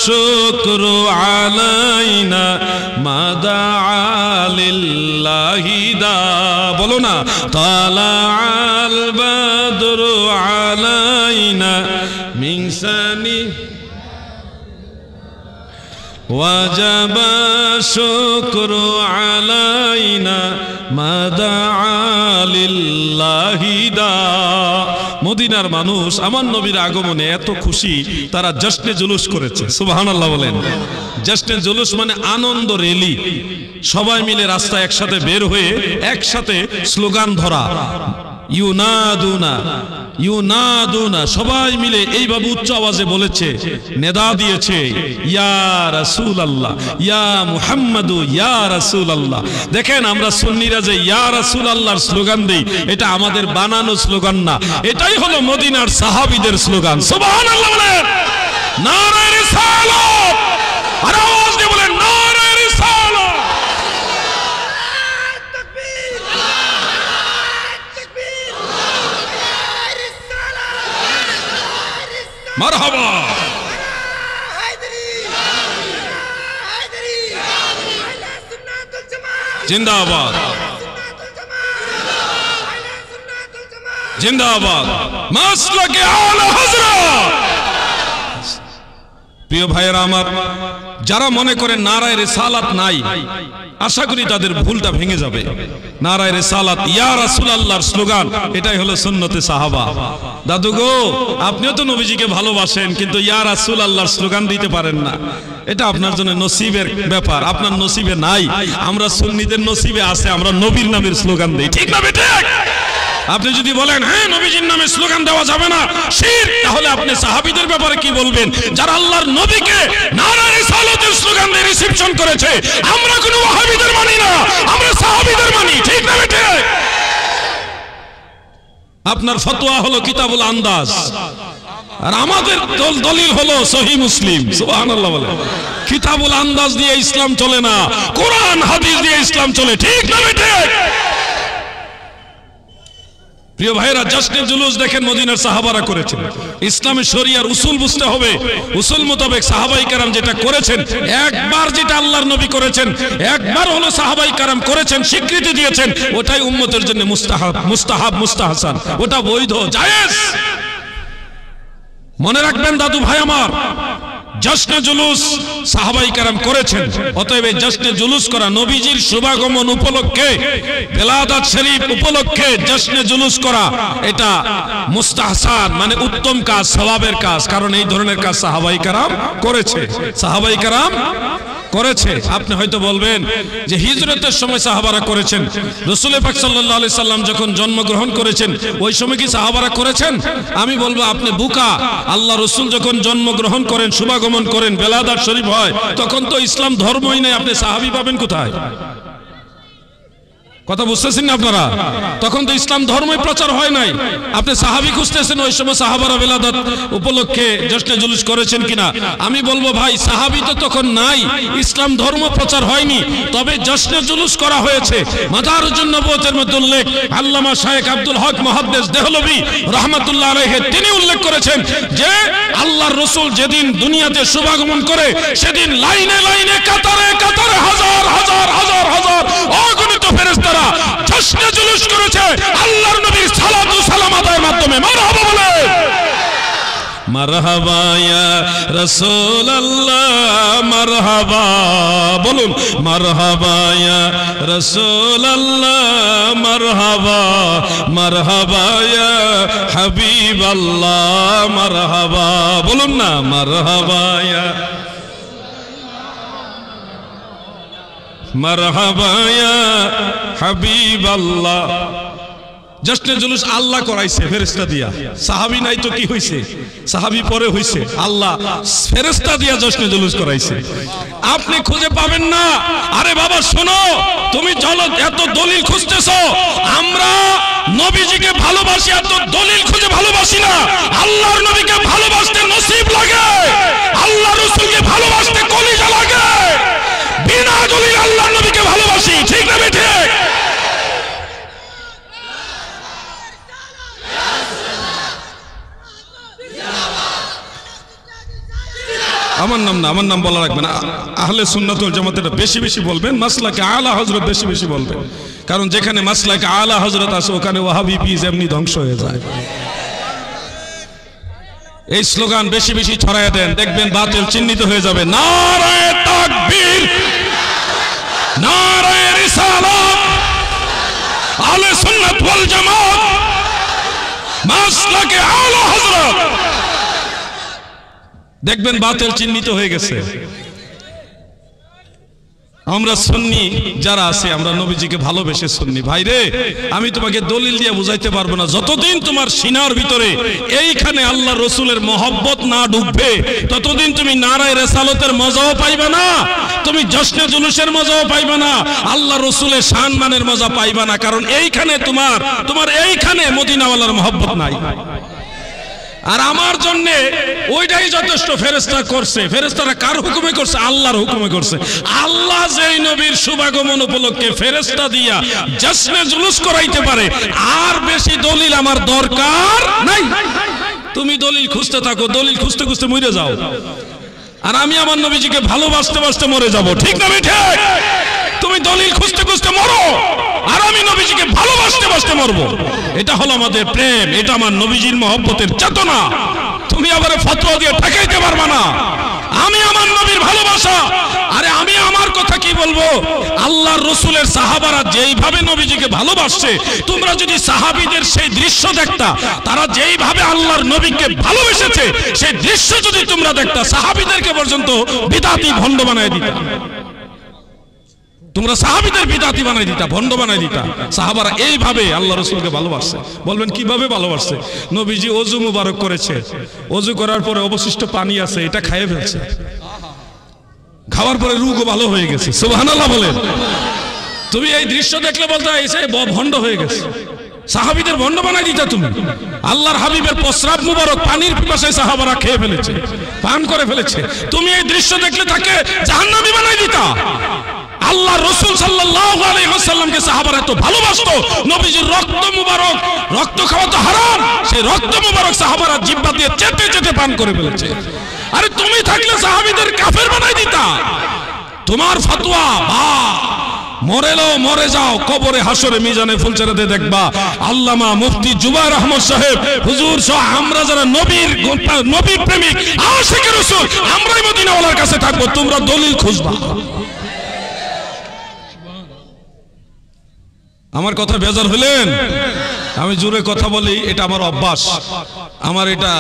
শুকরু আলাইনা মাদা লিল্লাহি দা। বলো না, তালাআল বদরু আলাইনা মিন সানি ওয়াজাবা শুকরু আলাইনা মাদা লিল্লাহি দা। মদিনার মানুষ আমার নবীর আগমনে এত খুশি, তারা জশ্নে জুলুস করেছে। সুবহানাল্লাহ বলেন। জশ্নে জুলুস মানে আনন্দ র্যালি, সবাই মিলে রাস্তায় একসাথে বের হয়ে একসাথে স্লোগান ধরা। ইউনাদুনা ইউনাদুনা, সবাই মিলে এইভাবে উচ্চ আওয়াজে বলেছে, নেদা দিয়েছে, ইয়া রাসূলুল্লাহ ইয়া মুহাম্মাদু ইয়া রাসূলুল্লাহ। দেখেন আমরা সুন্নিরা যে ইয়া রাসূলুল্লাহর স্লোগান দেই, এটা আমাদের বানানো স্লোগান না, এটাই হলো মদিনার সাহাবীদের স্লোগান। সুবহানাল্লাহ বলেন। নারায়ে রিসালাত, আর আওয়াজ দিয়ে বলেন নারায়ে রিসালাত। মারহাবা। জিন্দাবাদ জিন্দাবাদ মাসলাকে আলা হযরত। প্রিয় ভাইয়েরা আমার, যারা মনে করেন নারায়ে রিসালাত নাই, আশা করি তাদের ভুলটা ভেঙে যাবে। নারায়ে রিসালাত ইয়া রাসূলুল্লাহর স্লোগান, এটাই হলো সুন্নতে সাহাবা। দাদু গো, আপনিও তো নবীজিকে ভালোবাসেন, কিন্তু ইয়া রাসূলুল্লাহর স্লোগান দিতে পারেন না। এটা আপনার জন্য নসিবের ব্যাপার, আপনার নসিবে নাই। আমরা সুন্নিদের নসিবে আছে, আমরা নবীর নামের স্লোগান দেই। ঠিক না বেটা? আপনি যদি বলেন হ্যাঁ নবীজির নামে স্লোগান দেওয়া যাবে না, শিরক, তাহলে আপনি সাহাবীদের ব্যাপারে কি বলবেন, যারা আল্লাহর নবীকে নারায়ে রিসালাতের স্লোগান দিয়ে রিসিপশন করেছে? আমরা কোনো ওয়াহাবীদের মানি না, আমরা সাহাবীদের মানি। ঠিক না বেটা? আপনার ফতোয়া হলো কিতাবুল আন্দাজ, আর আমাদের দলিল হলো সহিহ মুসলিম। সুবহানাল্লাহ বলে। কিতাবুল আন্দাজ দিয়ে ইসলাম চলে না, কোরআন হাদিস দিয়ে ইসলাম চলে। ঠিক না বেটা? প্রিয় ভাইরা, জশ্নে জুলুস দেখেন মদিনার সাহাবারা করেছেন। ইসলামের শরিয়ার উসুল বুঝতে হবে, উসুল মোতাবেক সাহাবাই কারাম যেটা করেছেন, একবার যেটা আল্লাহর নবী করেছেন, একবার হলো সাহাবাই কারাম করেছেন, স্বীকৃতি দিয়েছেন, ওটাই উম্মতের জন্য মুস্তাহাব, মুস্তাহাব, মুস্তাহসান, ওটা বৈধ, জায়েজ। মনে রাখবেন দাদু ভাই আমার, জশ্নে জুলুস সাহাবাই কারাম করেছেন, অতএব এই জশ্নে জুলুস করা, নবীজির শুভাগমন উপলক্ষে, বেলাদাত শরীফ উপলক্ষে জশ্নে জুলুস করা, এটা মুস্তাহসান মানে উত্তম কাজ, সওয়াবের কাজ। কারণ এই ধরনের কাজ সাহাবাই কারাম করেছে, সাহাবাই কারাম করেছে। আপনি হয়তো বলবেন যে হিজরতের সময় সাহাবারা করেছেন, রাসূল পাক সাল্লাল্লাহু আলাইহি সাল্লাম যখন জন্মগ্রহণ করেছেন ওই সময় কি সাহাবারা করেছেন? আমি বলবো আপনি বোকা। আল্লাহ রাসূল যখন জন্মগ্রহণ করেন, শুভাগমন করেন, বেলাদাত শরীফ হয়, তখন তো ইসলাম ধর্মই নেই, আপনি সাহাবী পাবেন কোথায়? কথা বুঝতেছেন না আপনারা? তখন তো ইসলাম ধর্মই প্রচার হয় নাই, আপনি সাহাবী খুঁজতেছেন। ওই সময় সাহাবারা বেলাদাত উপলক্ষে জশ্নে জুলুস করেছেন কিনা? আমি বলবো ভাই, সাহাবী তো তখন নাই, ইসলাম ধর্ম প্রচার হয়নি, তবে জশ্নে জুলুস করা হয়েছে। মাদারুজ্জুন নবুয়তের মধ্যে উল্লেখ, আল্লামা শায়েখ আব্দুল হক মুহাদ্দিস দেহলভী রাহমাতুল্লাহ আলাইহি তিনি উল্লেখ করেছেন যে আল্লাহর রাসূল যেদিন দুনিয়াতে শুভাগমন করে, সেদিন লাইনে লাইনে, কাতারে কাতারে, হাজার হাজার হাজার হাজার অগণিত ফেরেশতারা জশ্নে জুলুস করেছে আল্লাহর নবীর সালাত ও সালাম আদায়ের মাধ্যমে। মারহাবা বলে, মারহাবা ইয়া রাসূলুল্লাহ, মারহাবা বলুন, মারহাবা ইয়া রাসূলুল্লাহ, মারহাবা, মারহাবা ইয়া হাবিবাল্লাহ, মারহাবা বলুন না, মারহাবা ইয়া, মারহাবা ইয়া হাবিবাল্লাহ। জশ্নে জুলুস আল্লাহ করাইছে ফেরেশতা দিয়া, সাহাবী নাই তো কি হইছে? সাহাবী পরে হইছে, আল্লাহ ফেরেশতা দিয়া জশ্নে জুলুস করাইছে। আপনি খুঁজে পাবেন না। আরে বাবা শোনো, তুমি চলো, এত দলিল খুঁজতেছো, আমরা নবীজিকে ভালোবাসি, এত দলিল খুঁজে ভালোবাসি না। আল্লাহর নবীকে ভালোবাসতে নসিব লাগে, আল্লাহ রাসূলকে ভালোবাসতে কলিজা লাগে। বিনা দলিল আল্লাহর নবীকে ভালোবাসি, ঠিক না বেঠিক? আমার নাম না, আমার নাম বলা রাখবেন। আহলে সুন্নাত ওয়াল জামাত এটা বেশি বেশি বলবেন, মাসলাকে আলা হযরত বেশি বেশি বলবেন, কারণ যেখানে মাসলাকে আলা হযরত আছে ওখানে ওয়াহাবি পীর এমনি ধ্বংস হয়ে যায়। এই স্লোগান বেশি বেশি ছড়ায় দেন, দেখবেন বাতিল চিহ্নিত হয়ে যাবে। নারায়ে তাকবীর, নারায়ে রিসালাত, আহলে সুন্নাত ওয়াল জামাত, মাসলাকে আলা হযরত, দেখবেন বাতিল চিহ্নিত হয়ে গেছে। আমরা সুন্নি যারা আছে, আমরা নবীজিকে ভালোবেসে সুন্নি। ভাই রে, আমি তোমাকে দলিল দিয়ে বুঝাইতে পারবো না। যতদিন তোমার সিনার ভিতরে এইখানে আল্লাহ রসুলের মহব্বত না ঢুকবে, ততদিন তুমি নারায়ে রিসালাতের মজাও পাইবা না, তুমি জশ্নে জুলুসের মজাও পাইবা না, আল্লাহ রসুলের সম্মানের মজা পাইবা না। কারণ এইখানে তোমার এইখানে মদিনাওয়ালার মহব্বত নাই। আর আমার জন্য ওইটাই যথেষ্ট। ফেরেশতা করছে, ফেরেশতারা কার হুকুমে করছে? আল্লাহর হুকুমে করছে। আল্লাহ যেই নবীর শুভাগমন উপলক্ষে ফেরেশতা দিয়া জশ্নে জুলুস করাইতে পারে, আর বেশি দলিল আমার দরকার নাই। তুমি দলিল খুঁজতে থাকো, দলিল খুঁজতে খুঁজতে মরে যাও, আর আমি আমার নবীজিকে ভালোবাসতে বাসতে মরে যাব, ঠিক না ঠিক? তুমি দলিল খুঁজতে খুঁজতে মরো, আর আমি নবীজিকে ভালোবাসতে বাসতে মরবো। এটা হলো আমাদের প্রেম, এটা আমার নবীজির মহব্বতের চেতনা। তুমি আবার ফতোয়া দিয়ে ঠেকাইতে পারবা না। আমি আমার নবীর ভালোবাসা, আরে আমি আমার কথা কি বলবো? আল্লাহর রাসূলের সাহাবারা যেইভাবে নবীজিকে ভালোবাসছে, তোমরা যদি সাহাবীদের সেই দৃশ্য দেখতা, তারা যেইভাবে আল্লাহর নবীকে ভালোবেসেছে, সেই দৃশ্য যদি তোমরা দেখতা, সাহাবীদেরকে পর্যন্ত বিদআতি ভণ্ড বানায় দিতা। তোমরা সাহাবীদের বিদআতি বানাই দিতা, ভণ্ড বানাই দিতা। সাহাবারা এইভাবে আল্লাহ রাসূলকে ভালোবাসে। বলবেন কিভাবে ভালোবাসে? নবীজি ওযু মুবারক করেছে, ওযু করার পরে অবশিষ্ট পানি আছে, এটা খেয়ে ফেলছে, খাওয়ার পরে রোগও ভালো হয়ে গেছে। সুবহানাল্লাহ বলেন। তুমি এই দৃশ্য দেখলে বলতে এসে ভণ্ড হয়ে গেছে। সাহাবীদের ভণ্ড বানাই দিতা তুমি। আল্লাহর হাবিবের প্রস্রাব মুবারক পানির পিপাসায় সাহাবারা খেয়ে ফেলেছে, পান করে ফেলেছে। তুমি এই দৃশ্য দেখলে তাকে জাহান্নামী বানাই দিতা। আল্লাহ রাসূল সাল্লাল্লাহু আলাইহি ওয়াসাল্লামকে সাহাবারা এত ভালোবাসতো, নবীজির রক্ত মুবারক, রক্ত খাওয়া তো হারাম, সেই রক্ত মুবারক সাহাবারা জিহ্বা দিয়ে চেটে চেটে পান করে ফেলেছে। আরে তুমি থাকলে সাহাবীদের কাফের বানাই দিতা। তোমার ফতোয়া বা মরেলো মরে যাও, কবরে হাসরে মিজানে ফুলচেরাতে দেখবা আল্লামা মুফতি জুবায়ের আহমদ সাহেব হুজুর সহ আমরা যারা নবী প্রেমিক আশিকে রাসূল আমরাই মদিনাওয়ালার কাছে থাকবো, তোমরা দলিল খুঁজবা। আমার কথা বেজার হলেন? আমি জোরে কথা বলি, এটা আমার অভ্যাস, আমার এটা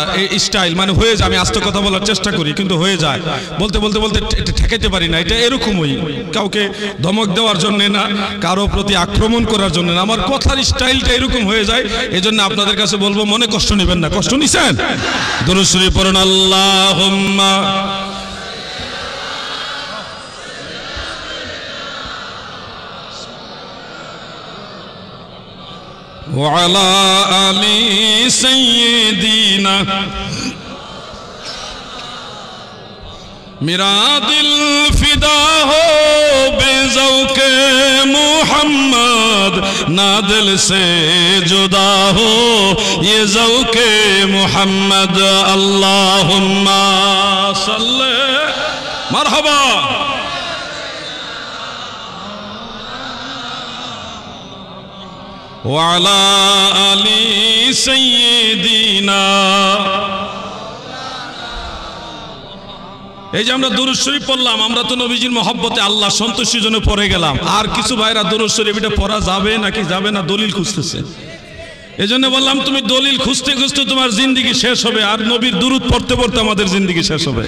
স্টাইল, মানে হয়ে যায়। আমি আস্তে কথা বলার চেষ্টা করি কিন্তু হয়ে যায়, বলতে বলতে বলতে ঠেকাইতে পারি না। এটা এরকমই, কাউকে ধমক দেওয়ার জন্য না, কারো প্রতি আক্রমণ করার জন্য না, আমার কথার স্টাইলটা এরকম হয়ে যায়। এজন্য আপনাদের কাছে বলবো মনে কষ্ট নেবেন না। কষ্ট নিছেন? দুরূদ শরীফ পড়ুন। আল্লাহুম্মা وعلى آل سيدنا मेरा दिल फिदा हो बेज़ौक़ मोहम्मद, ना दिल से जुदा हो ये ज़ौक़ मोहम्मद। अल्लाहुम्मा सल्ले मरहबा। ওয়ালা আলি সাইয়্যিদিনা। এই যে আমরা দুরূদ শরীফ পড়লাম, আমরা তো নবীজির মহব্বতে আল্লাহ সন্তুষ্টির জন্য পড়ে গেলাম। আর কিছু ভাইরা দুরূদ শরীফ এটা পড়া যাবে নাকি যাবে না দলিল খুঁজতেছে। এজন্য বললাম তুমি দলিল খুঁজতে খুঁজতে তোমার জিন্দেগি শেষ হবে, আর নবীর দুরূদ পড়তে পড়তে আমাদের জিন্দেগি শেষ হবে।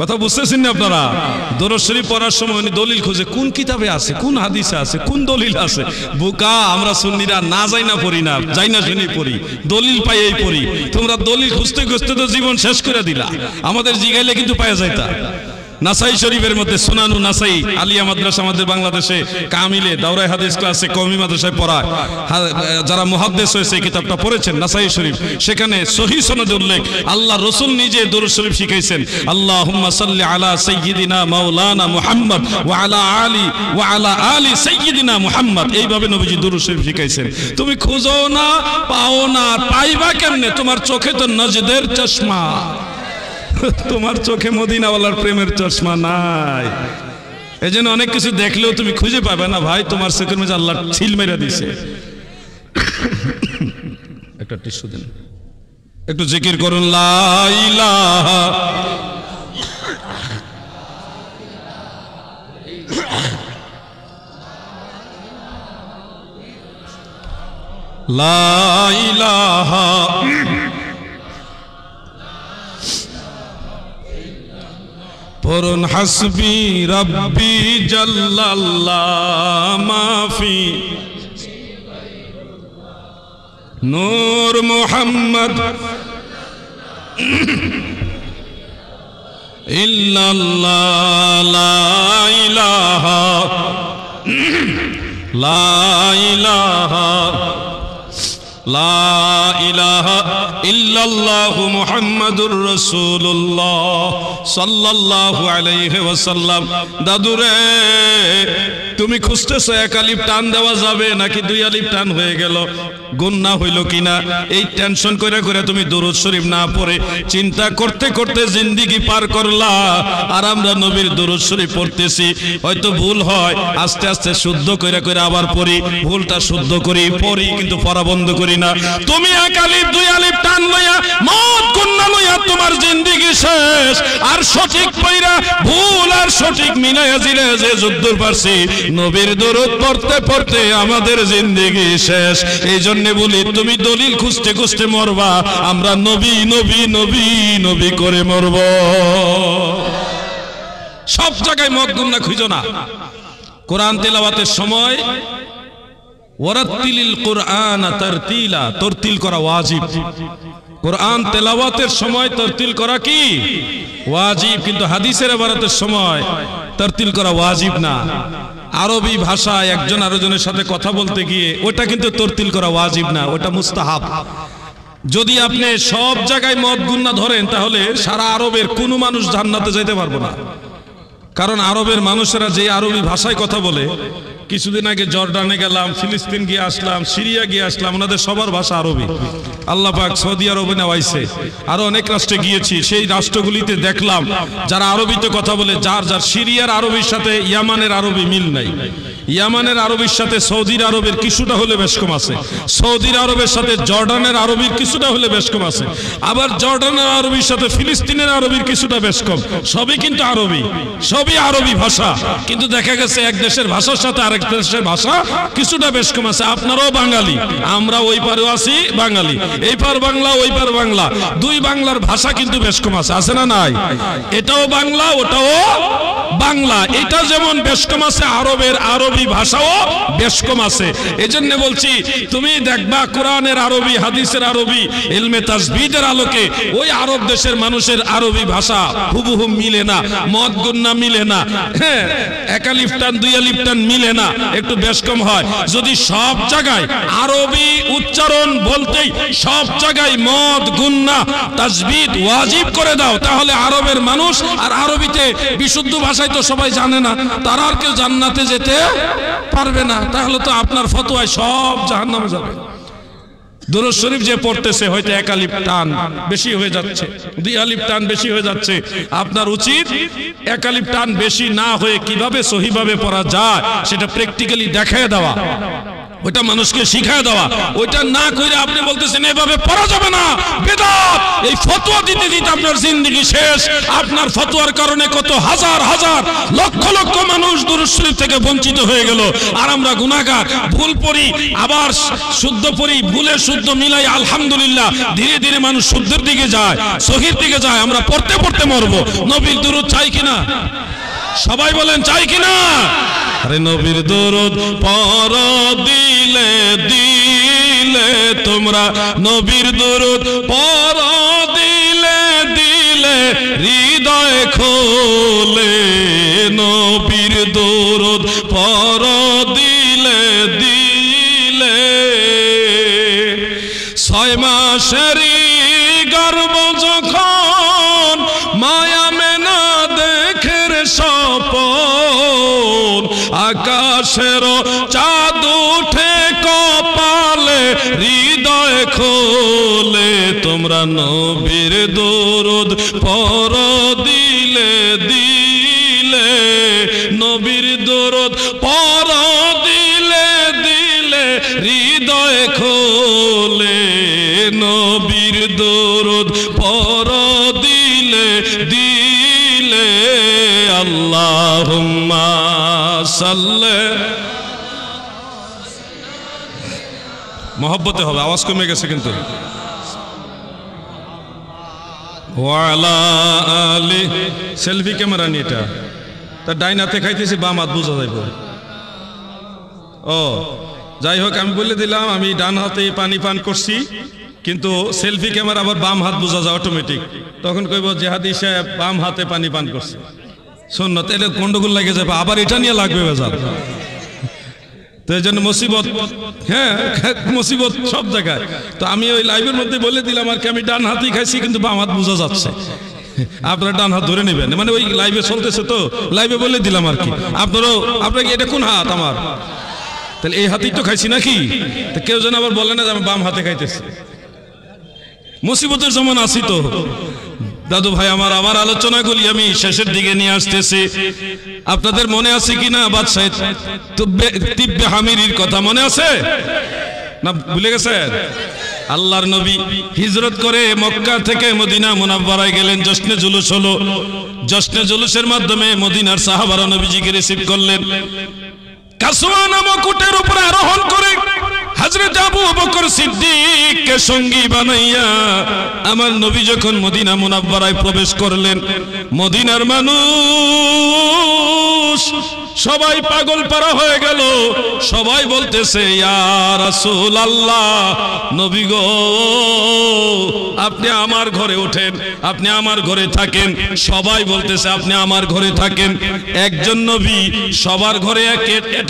কথা বুঝতেছেন না আপনারা? দুরূদ শরীফ পড়ার সময় উনি দলিল খুঁজে, কোন কিতাবে আছে, কোন হাদিসে আছে, কোন দলিল আছে। বোকা আমরা সুন্নিরা, না যাই না পড়ি না, যাই না শুনি পড়ি, দলিল পাইয়েই পড়ি। তোমরা দলিল খুঁজতে খুঁজতে তো জীবন শেষ করে দিলা। আমাদের জিগাইলে কিন্তু পাওয়া যাইতা। নাসাই শরীফের মধ্যে সুনানু নাসাই, আলিয়া মাদ্রাসা আমাদের বাংলাদেশে কামিলে দাওরায়ে হাদিস ক্লাসে কওমি মাদ্রাসায় পড়ায়, যারা মুহাদ্দিস হয়েছে এই কিতাবটা পড়েছেন নাসাই শরীফ, সেখানে সহিহ সনদে উল্লেখ আল্লাহ রাসূল নিজে দুরূদ শরীফ শিখাইছেন। আল্লাহুম্মা সাল্লি আলা সাইয়্যিদিনা মাওলানা মুহাম্মদ ওয়া আলা আলি সাইয়্যিদিনা মুহাম্মদ, এইভাবে নবীজি দুরূদ শরীফ শিখাইছেন। তুমি খুঁজো না, পাও না, পাইবা কেমনে? তোমার চোখে তো নজদের চশমা, তোমার চোখে মদিনাওয়ালার প্রেমের চশমা নাই। এই জন্য অনেক কিছু দেখলেও তুমি খুঁজে পাবে না ভাই, তোমার চোখের মধ্যে আল্লাহ ছিল মেরে দিছে। একটা টিস্যু দেন, একটু জিকির করুন লা ইলাহা লা ইলাহা পড়ুন হাসবি রব্বি জাল্লাল্লাহ মাফি নূর মুহাম্মদ ইল্লাল্লাহ লা ইলাহা লা ইলাহা লা ইলাহা ইল্লাল্লাহু মুহাম্মাদুর রাসূলুল্লাহ সাল্লাল্লাহু আলাইহি ওয়াসাল্লাম। দাদুরে তুমি খুঁজতেছো এক আলিফ টান দেওয়া যাবে নাকি দুই আলিফ টান হয়ে গেল, গুনাহ হইল কিনা, এই টেনশন করে করে তুমি দুরূদ শরীফ না পড়ে চিন্তা করতে করতে জিন্দেগি পার করলা। আর আমরা নবীর দুরূদ শরীফ পড়তেছি, হয়তো ভুল হয়, আস্তে আস্তে শুদ্ধ করে করে আবার পড়ি, ভুলটা শুদ্ধ করি পড়ি, কিন্তু পড়া বন্ধ করি না। তুমি এক আলিফ দুই আলিফ টান লইয়া মত গুনাহ লইয়া তোমার জিন্দেগি শেষ। আর সঠিক পয়রা ভুল আর সঠিক মিলাইয়া দিলে যে যুদ্ধ পারছি, নবীর দরুদ পড়তে পড়তে আমাদের জিন্দেগি শেষ। এই জন্য বলি তুমি দলিল খুঁজতে খুঁজতে মরবা, আমরা নবী নবী নবী নবী করে মরব। সব জায়গায় মত গুনাহ খুঁজো না। কোরআন তেলাওয়াতের সময় ওয়ারাত্তিলিল কুরআন তারতিলা, তরতিল করা ওয়াজিব। কোরআন তেলাওয়াতের সময় তরতিল করা কি ওয়াজিব, কিন্তু হাদিসের ইবারতের সময় তরতিল করা ওয়াজিব না। আরবি ভাষায় একজন আরেকজনের সাথে কথা বলতে গিয়ে ওটা কিন্তু তরতিল করা ওয়াজিব না, ওটা মুস্তাহাব। যদি আপনি সব জায়গায় মত গুনাহ ধরেন তাহলে সারা আরবের কোনো মানুষ জান্নাতে যেতে পারবে না। কারণ আরবের মানুষেরা যে আরবি ভাষায় কথা বলে, কিছুদিন আগে জর্ডানে গেলাম, ফিলিস্তিন গিয়ে আসলাম, সিরিয়া গিয়ে আসলাম, ওনাদের সবার ভাষা আরবি। আল্লাহ পাক সৌদি আরবে নেওয়াইছে, আরো অনেক রাষ্ট্রে গিয়েছি, সেই রাষ্ট্রগুলিতে দেখলাম যারা আরবিতে কথা বলে, যার সিরিয়ার আরবির সাথে ইয়ামানের আরবি মিল নাই, ইয়ামানের আরবির সাথে সৌদির আরবের কিছুটা হলে বেশ কম আছে, সৌদির আরবের সাথে জর্ডানের আরবির কিছুটা হলে বেশ কম আছে, আবার জর্ডানের আরবির সাথে ফিলিস্তিনের আরবির কিছুটা বেশ কম। সবই কিন্তু আরবি, সবই আরবি ভাষা, কিন্তু দেখা গেছে এক দেশের ভাষার সাথে আরেক দেশের ভাষা কিছুটা বেশ কম আছে। আপনারাও বাঙালি, আমরা ওই পারেও আছি বাঙালি, এই পার বাংলা ওই পার বাংলা, দুই বাংলার ভাষা কিন্তু বেশ কম আছে, আছে না নাই? এটাও বাংলা ওটাও বাংলা, এটা যেমন বেশ কম আছে, আরবের আরবি ভাষাও বেশ কম আছে। এজন্য বলছি, তুমি দেখবা কোরআনের আরবি, হাদিসের আরবি, ইলমে তাসবিদের আলোকে ওই আরব দেশের মানুষের আরবি ভাষা হুবহু মিলে না, মদ গুন্না মিলে না, হ্যাঁ, একালিফ টান দুই আলিফ টান মিলে না, একটু বেশ কম হয়। যদি সব জায়গায় আরবি উচ্চারণ বলতেই সব জায়গায় মদ গুন্না তাসবিদ ওয়াজিব করে দাও, তাহলে আরবের মানুষ আর আরবিতে বিশুদ্ধ ভাষায় তো সবাই জানে না, তারা আর কেউ জান্নাতে যেতে পারবে না, তাহলে তো আপনার ফতোয়ায় সব জাহান্নামে যাবে। দুরূদ শরীফ যে পড়তেছে হয়তো এক আলিফ টান বেশি হয়ে যাচ্ছে, দুই আলিফ টান বেশি হয়ে যাচ্ছে, আপনার উচিত এক আলিফ টান বেশি না হয়ে কিভাবে সহিভাবে পড়া যায় সেটা প্র্যাকটিক্যালি দেখায় দেওয়া, ওটা মানুষকে শিখায় দেওয়া। ওইটা না কইরা আপনি বলতেছেন এভাবে পড়া যাবে না, বেদাত, এই ফতোয়া দিতে দিতে আপনার জিন্দেগি শেষ। আপনার ফতোয়ার কারণে কত হাজার হাজার লক্ষ লক্ষ মানুষ দুরূদ শরীফ থেকে বঞ্চিত হয়ে গেল। আর আমরা গুনাহগার, ভুল পড়ি আবার শুদ্ধ পড়ি, ভুলে শুদ্ধ মিলাই, আলহামদুলিল্লাহ ধীরে ধীরে মানুষ শুদ্ধের দিকে যায়, সহির দিকে যায়। আমরা পড়তে পড়তে মরবো। নবীর দুরূদ চাই কিনা? সবাই বলেন চাই কিনা? আরে নবীর দুরূদ পড়ো দিলে দিলে, তোমরা নবীর দুরূদ পড়ো দিলে দিলে, হৃদয় খোলে নবীর দুরূদ পড়ো দিলে দিলে। 6 মাসেরই গর্ভ যখন মায়া মেনা দেখের স্বপন, আকাশের চাঁদ উঠে কপালে, হৃদয় খোলে তোমরা নবীর দুরূদ পড়ো দিলে দিলে, নবীর দুরূদ পড়ো দিলে দিলে, হৃদয় খোলে নবীর দুরূদ পড়ো দিলে দিলে। আল্লাহুম্মা সাল্লি, মহব্বতে হবে, আওয়াজ কমে গেছে কিন্তু। ওয়ালা আলি, সেলফি ক্যামেরা নিয়ে এটা, তার ডাইন হাতে খাইতেছি, বাম হাত বোঝা যাইব। ও যাই হোক, আমি বলে দিলাম আমি ডান হাতে পানি পান করছি, কিন্তু সেলফি ক্যামেরা আবার বাম হাত বোঝা যায় অটোমেটিক, তখন কইব জেহাদি সাহেব বাম হাতে পানি পান করছে। সুন্নাত, এটা গন্ডগোল লাগে যাবে, আবার এটা নিয়ে লাগবে বেজার। তো এই জন্য মুসিবত, হ্যাঁ মুসিবত সব জায়গায়। তো আমি ওই লাইভের মধ্যে বলে দিলাম আর কি, আমি ডান হাতেই খাইছি কিন্তু বাম হাত বোঝা যাচ্ছে, আপনারা ডান হাত ধরে নেবেন। মানে ওই লাইভে চলতেছে তো, লাইভে বলে দিলাম আর কি, আপনারও আপনাকে এটা কোন হাত আমার, তাহলে এই হাতেই তো খাইছি নাকি, তো কেউ যেন আবার বলে না যে আমি বাম হাতে খাইতেছি। মুসিবতের যেমন আছি তো দাদু ভাই আমার, আমার আলোচনাগুলি আমি শেষের দিকে নিয়ে আসতেছি। আপনাদের মনে আছে কিনা বাদশাহ তিব্বে হামিরির কথা মনে আছে না ভুলে গেছেন? আল্লাহর নবী হিজরত করে মক্কা থেকে মদিনা মুনাওয়ারায় গেলেন, জশ্নে জুলুস হলো। জশ্নে জুলুসের মাধ্যমে মদিনার সাহাবারা নবীজিকে রিসিভ করলেন। কাসওয়া নামক উটের উপরে আরোহণ করে হযরত আবু বকর সিদ্দিককে সঙ্গী বানাইয়া আমার নবী যখন মদিনা মুনাওয়ারায় প্রবেশ করলেন, মদিনার মানুষ সবাই পাগল পারা হয়ে গেল। সবাই বলতেছে ইয়া রাসূলুল্লাহ, নবী গো আপনি আমার ঘরে ওঠেন, আপনি আমার ঘরে থাকেন। সবাই বলতেছে আপনি আমার ঘরে থাকেন। একজন নবী সবার ঘরে এট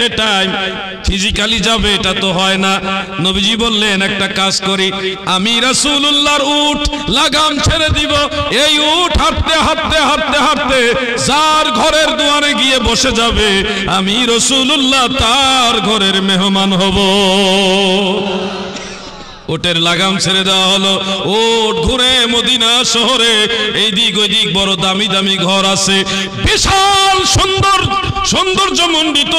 এ টাইম ফিজিক্যালি যাবে এটা তো হয় না। নবীজি বললেন একটা কাজ করি, আমি রাসূলুল্লাহর উট লাগাম ছেড়ে দিব। এই উট হাঁটতে হাঁটতে হাঁটতে হাঁটতে যার ঘরের দুয়ারে গিয়ে বসে যাবে, আমি রাসূলুল্লাহ তার ঘরের মেহমান হব। ওটের লাগাম ছেড়ে দেওয়া হলো। ওট ঘুরে মদিনা শহরে এই দিক ওই দিক বড় দামি দামি ঘর আছে, বিশাল সুন্দর সৌন্দর্যমণ্ডিত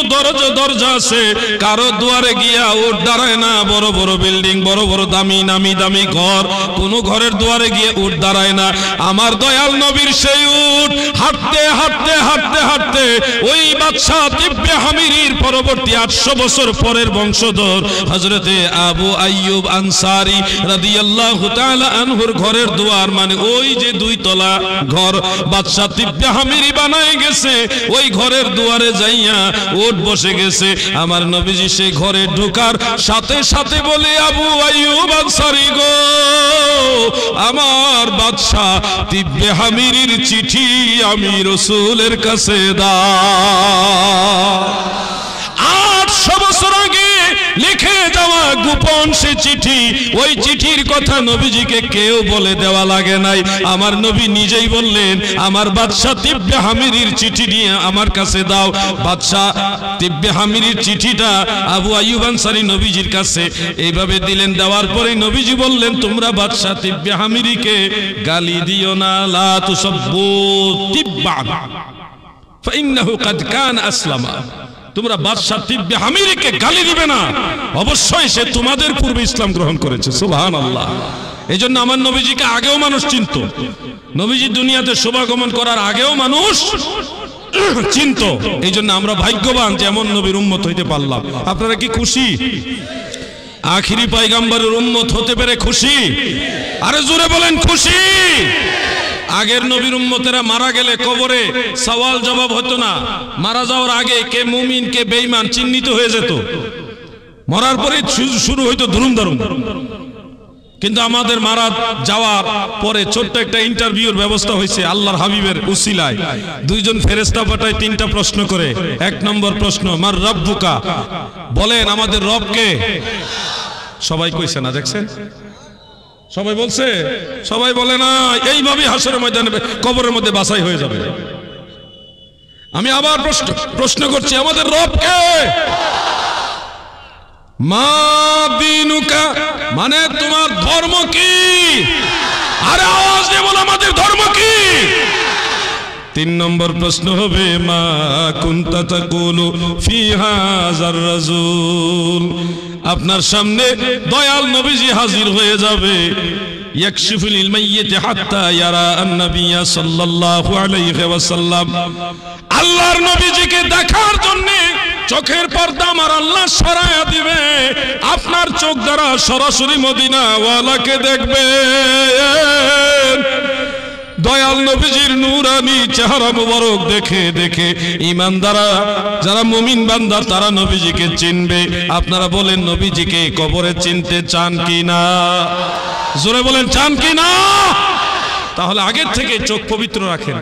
দরজা আছে। কারো দুয়ারে গিয়া ওট দাঁড়ায় না। বড় বড় বিল্ডিং, বড় বড় দামি নামি দামি ঘর, কোন ঘরের দুয়ারে গিয়ে উট দাঁড়ায় না। আমার দয়াল নবীর সেই উট হাঁটতে হাঁটতে হাঁটতে হাঁটতে ওই বাদশা তিব্বে হামিরির পরবর্তী 800 বছর পরের বংশধর হযরতে আবু আইয়ুব আনসারী রাদিয়াল্লাহু তাআলা আনহুর ঘরের দুয়ার, মানে ওই যে 2 তলা ঘর বাদশা তিব্বে হামিরি বানায় গেছে, ওই ঘরের দুয়ারে যাইয়া উট বসে গেছে। আমার নবীজি সেই ঘরে ঢোকার সাথে সাথে বলে, আবু আইয়ুব আনসারী গো, আমার বাদশা তিব্বে হামিরির চিঠি আমি রাসূলের কাছে দাও। 800 বছর আগে লিখে যাওয়া গোপন সে চিঠি, ওই চিঠির কথা নবীজিকে কেউ বলে দেওয়া লাগে নাই। আমার নবী নিজেই বললেন, আমার বাদশা তিব্বে হামিরির চিঠি নিয়ে আমার কাছে দাও। বাদশা তিব্বে হামিরির চিঠিটা আবু আইয়ুব আনসারী নবীজির কাছে এইভাবে দিলেন। দেওয়ার পরে নবীজি বললেন, তোমরা বাদশা তিব্বে হামিরিকে গালি দিও না, লা তুসাব্বু তিব্বান ফাইন্নাহু কাদ কানা আসলামা। তোমরা বাদশা তিব্বে হামিরিকে গালি দিবে না, অবশ্যই সে তোমাদের পূর্বে ইসলাম গ্রহণ করেছে। সুবহানাল্লাহ। এই জন্য আমার নবীজিকে আগেও মানুষ চিনত, নবীজি দুনিয়াতে শুভাগমন করার আগেও মানুষ চিনত। এই জন্য আমরা ভাগ্যবান যে এমন নবীর উম্মত হইতে পারলাম। আপনারা কি খুশি? আখিরি পয়গম্বরের উম্মত হতে পেরে খুশি? আরে জোরে বলেন খুশি। আগের নবীর উম্মতেরা মারা গেলে কবরে সওয়াল জবাব হতো না। মারা যাওয়ার আগে কে মুমিন কে বেঈমান চিহ্নিত হয়ে যেত, মরার পরে শুরু হইতো ধুরুম ধরুম। কিন্তু আমাদের মারা যাওয়ার পরে ছোট্ট একটা ইন্টারভিউর ব্যবস্থা হয়েছে আল্লাহর হাবিবের উসিলায়। 2 জন ফেরেশতা পাঠায় 3টা প্রশ্ন করে। 1 নম্বর প্রশ্ন, মার রাব্বুকা, বলেন আমাদের রব কে? সবাই কইছে না, দেখছেন? সবাই বলছে? সবাই বলে না। এইভাবে হাসরের ময়দানে কবরের মধ্যে বাছাই হয়ে যাবে। আমি আবার প্রশ্ন করছি, আমাদের রব কে? মা দিনুকা, মানে তোমার ধর্ম কি? আরে আওয়াজ দিয়ে বলো, আমাদের ধর্ম কি? 3 নম্বর প্রশ্ন হবে, মা কুনতা তাকুলু ফি হাযার রাসূল। আপনার সামনে দয়াল নবীজি হাজির হয়ে যাবে। ইয়াকশিফুল মাইয়িত হাত্তা ইয়ারা আন-নাবিয়্য সাল্লাল্লাহু আলাইহি ওয়াসাল্লাম। আল্লাহর নবীজিকে দেখার জন্য চোখের পর্দা আমার আল্লাহ সরায়া দিবে। আপনার চোখ দ্বারা সরাসরি মদিনা ওয়ালাকে দেখবেন। দয়াল নবীজির নূরানি চেহারা মুবারক দেখে দেখে ঈমানদাররা, যারা মুমিন বান্দা, তারা নবীজিকে চিনবে। আপনারা বলেন, নবীজিকে কবরে চিনতে চান কি না? জোরে বলেন, চান কি না? তাহলে আগের থেকে চোখ পবিত্র রাখেন।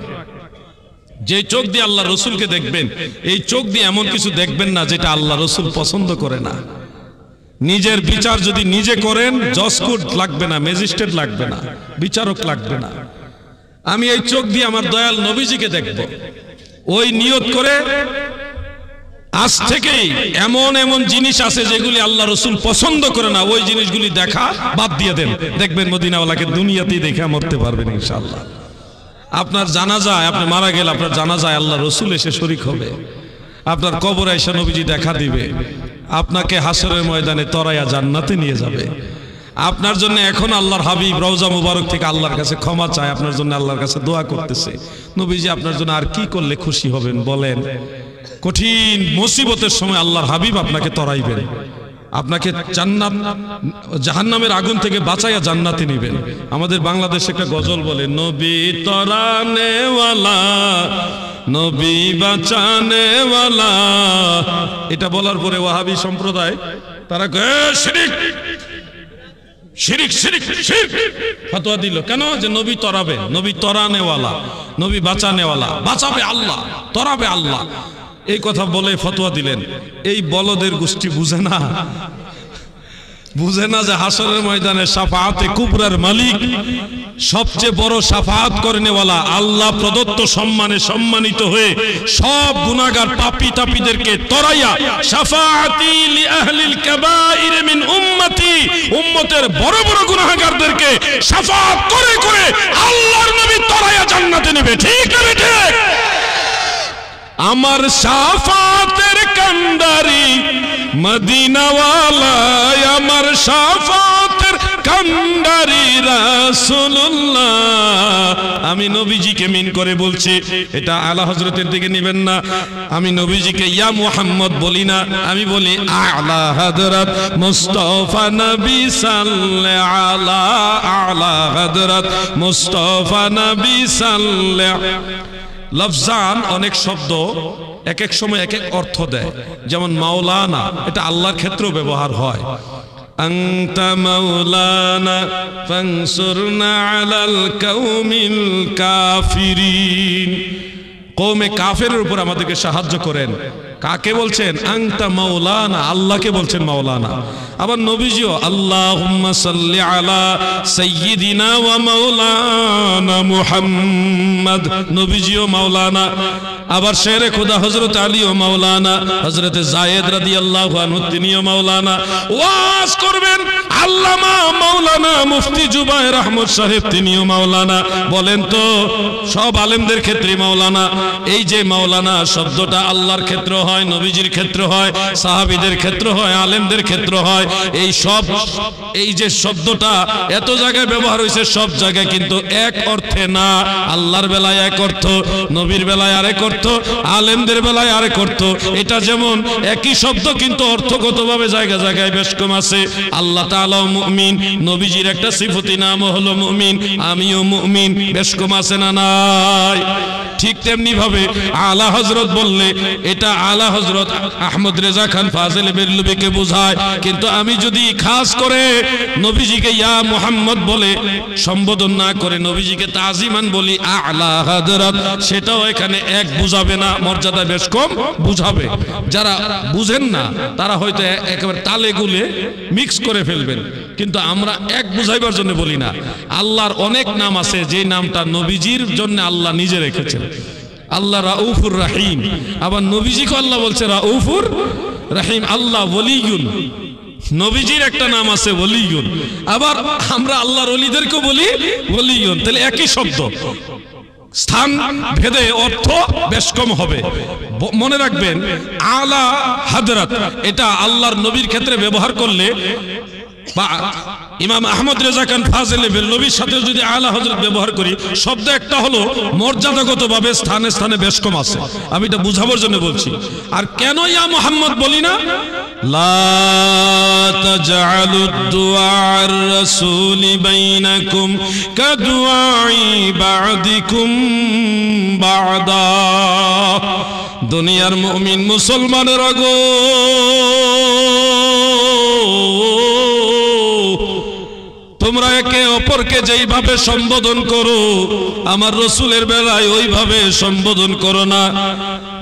যে চোখ দিয়ে আল্লাহ রসুলকে দেখবেন, এই চোখ দিয়ে এমন কিছু দেখবেন না যেটা আল্লাহ রসুল পছন্দ করে না। নিজের বিচার যদি নিজে করেন, জজ কোর্ট লাগবে না, ম্যাজিস্ট্রেট লাগবে না, বিচারক লাগবে না। আমি এই চোখ দিয়ে আমার দয়াল নবীজিকে দেখব, ওই নিয়ত করে আজ থেকেই এমন এমন জিনিস আছে যেগুলি আল্লাহ রসুল পছন্দ করে না, ওই জিনিসগুলি দেখা বাদ দিয়ে দেন। দেখবেন মদিনাওয়ালাকে দুনিয়াতেই দেখা মরতে পারবেন ইনশাআল্লাহ। আপনার জানাজায়, আপনি মারা গেলে আপনার জানাজায় আল্লাহ রসুল এসে শরীক হবে। আপনার কবরে এসে নবীজি দেখা দিবে, আপনাকে হাসরের ময়দানে তরাইয়া জান্নাতে নিয়ে যাবে। আপনার জন্য এখন আল্লাহর হাবিব রওজা মুবারক থেকে আল্লাহর কাছে ক্ষমা চায়, আপনার জন্য আল্লাহর কাছে দোয়া করতেছে। নবীজি আপনার জন্য আর কি করলে খুশি হবেন বলেন? কঠিন মুসিবতের সময় আল্লাহর হাবিব আপনাকে তরাইবেন, আপনাকে জান্নাত জাহান্নামের আগুন থেকে বাঁচাইয়া জান্নাতে নিবেন। আমাদের বাংলাদেশে একটা গজল বলে, নবী তরানেওয়ালা নবী বাঁচানেওয়ালা। এটা বলার পরে ওয়াহাবি সম্প্রদায় তারা শিরিক শিরিক শিরিক শিরিক ফতোয়া দিল। কেন? যে নবী তরাবে, নবী তরানেওয়ালা, নবী বাঁচানেওয়ালা, বাঁচাবে আল্লাহ, তরাবে আল্লাহ, এই কথা বলে ফতোয়া দিলেন। এই বলদের গোষ্ঠী বুঝে না, বুঝে না যে হাসরের ময়দানে শাফাআতে কুবরার মালিক, সবচেয়ে বড় শাফাআত করেনেওয়ালা আল্লাহ প্রদত্ত সম্মানে সম্মানিত হয়ে সব গুনাহগার পাপী তাপীদেরকে তরাইয়া শাফাআতি লি আহলিল কাবাইর মিন উম্মতি, উম্মতের বড় বড় গুনাহগারদেরকে শাফাআত করে করে আল্লাহর নবী তরাইয়া জান্নাতে নেবে। ঠিক না ঠিক? আমার শাফাআতের কান্ডারি মদিনাওয়ালা, আমার শাফাআতের কান্ডারি রাসূলুল্লাহ। আমি নবীজিকে মিন করে বলছি, এটা আলা হযরতের দিকে নেবেন না। আমি নবীজিকে ইয়া মুহাম্মদ বলি না, আমি বলি আলা হযরত মুস্তাফা নবী সাল্লাল্লাহু আলা আলা হযরত মুস্তাফা নবী সাল্লাল্লাহু। লফজান অনেক শব্দ এক এক সময় এক এক অর্থ দেয়। যেমন মাওলানা, এটা আল্লাহর ক্ষেত্রেও ব্যবহার হয়। আনতা মাওলানা ফানসুরনা আলাল কওমিল কাফিরিন, কওমে কাফেরের উপর আমাদেরকে সাহায্য করেন। কাকে বলছেন? আনতা মাওলানা, আল্লাহকে বলছেন মাওলানা। আবার নবীজিও আল্লাহুম্মা সাল্লি আলা সাইয়্যিদিনা ওয়া মাওলানা মুহাম্মদ, নবীজিও মাওলানা। আবার শেরে খোদা হযরত আলীও মাওলানা, হযরতে যায়েদ রাদিয়াল্লাহু আনহু তিনিও মাওলানা। ওয়াজ করবেন আল্লামা মাওলানা মুফতি জুবায়ের আহমদ সাহেব, তিনিও মাওলানা। বলেন তো সব আলেমদের ক্ষেত্রে মাওলানা। এই যে মাওলানা শব্দটা আল্লাহর ক্ষেত্র হয়, নবীজির ক্ষেত্র হয়, সাহাবীদের ক্ষেত্র হয়, আলেমদের ক্ষেত্র হয়। এই সব, এই যে শব্দটা এত জায়গায় ব্যবহার হয়েছে, সব জায়গায় কিন্তু এক অর্থে না। আল্লাহর বেলায় এক অর্থ, নবীর বেলায় আরেক অর্থ, আলেমদের বেলায় আরেক অর্থ। এটা যেমন একই শব্দ কিন্তু অর্থগতভাবে জায়গা জায়গায় বেশ কম আছে। আল্লাহ তাআলা মুমিন, নবীজির একটা সিফতি নাম হলো মুমিন, আমিও মুমিন, বেশ কম আছে না নাই? ঠিক তেমনি ভাবে আলা হযরত বললে এটা আলা হযরত আহমদ রেজা খান ফাজিল বেরলভীকে বোঝায়। কিন্তু আমি যদি খাস করে নবীজিকে ইয়া মুহাম্মদ বলে সম্বোধন না করে নবীজিকে তাজিমান বলি আলা হযরত, সেটাও এখানে এক বুঝাবে না, মর্যাদা বেশ কম বুঝাবে। যারা বুঝেন না তারা হয়তো একেবারে তালে গুলে মিক্স করে ফেলবেন, কিন্তু আমরা এক বুঝাইবার জন্য বলি না। আল্লাহর অনেক নাম আছে যে নামটা নবীজির জন্য আল্লাহ নিজে রেখেছেন। আল্লাহ রাউফুর রাহিম, আবার নবীজিকে আল্লাহ বলছে রাউফুর রাহিম। আল্লাহ ওয়ালিয়ুন, নবীজির একটা নাম আছে ওয়ালিয়ুন, আবার আমরা আল্লাহর ওলিদেরকে বলি ওয়ালিয়ুন। তাহলে একই শব্দ, স্থান ভেদে অর্থ বেশ কম হবে। মনে রাখবেন আলা হযরত এটা আল্লাহর নবীর ক্ষেত্রে ব্যবহার করলে, বা ইমাম আহমদ রেজা খান ফাজিল বেরলভীর সাথে যদি আলা হযরত ব্যবহার করি, শব্দ একটা হলো, মর্যাদাগতভাবে স্থানে স্থানে বেশ কম আছে। আমি এটা বুঝাবার জন্য বলছি। আর কেন ইয়া মুহাম্মদ বলি না? লা তাজআলুদ দুআর রাসূলি বাইনাকুম কাদুআই বা'দিকুম বা'দা। দুনিয়ার মুমিন মুসলমানেরা গো, তোমরা একে অপরকে যেইভাবে সম্বোধন করো, আমার রাসূলের বেলায় ওইভাবে সম্বোধন করো না।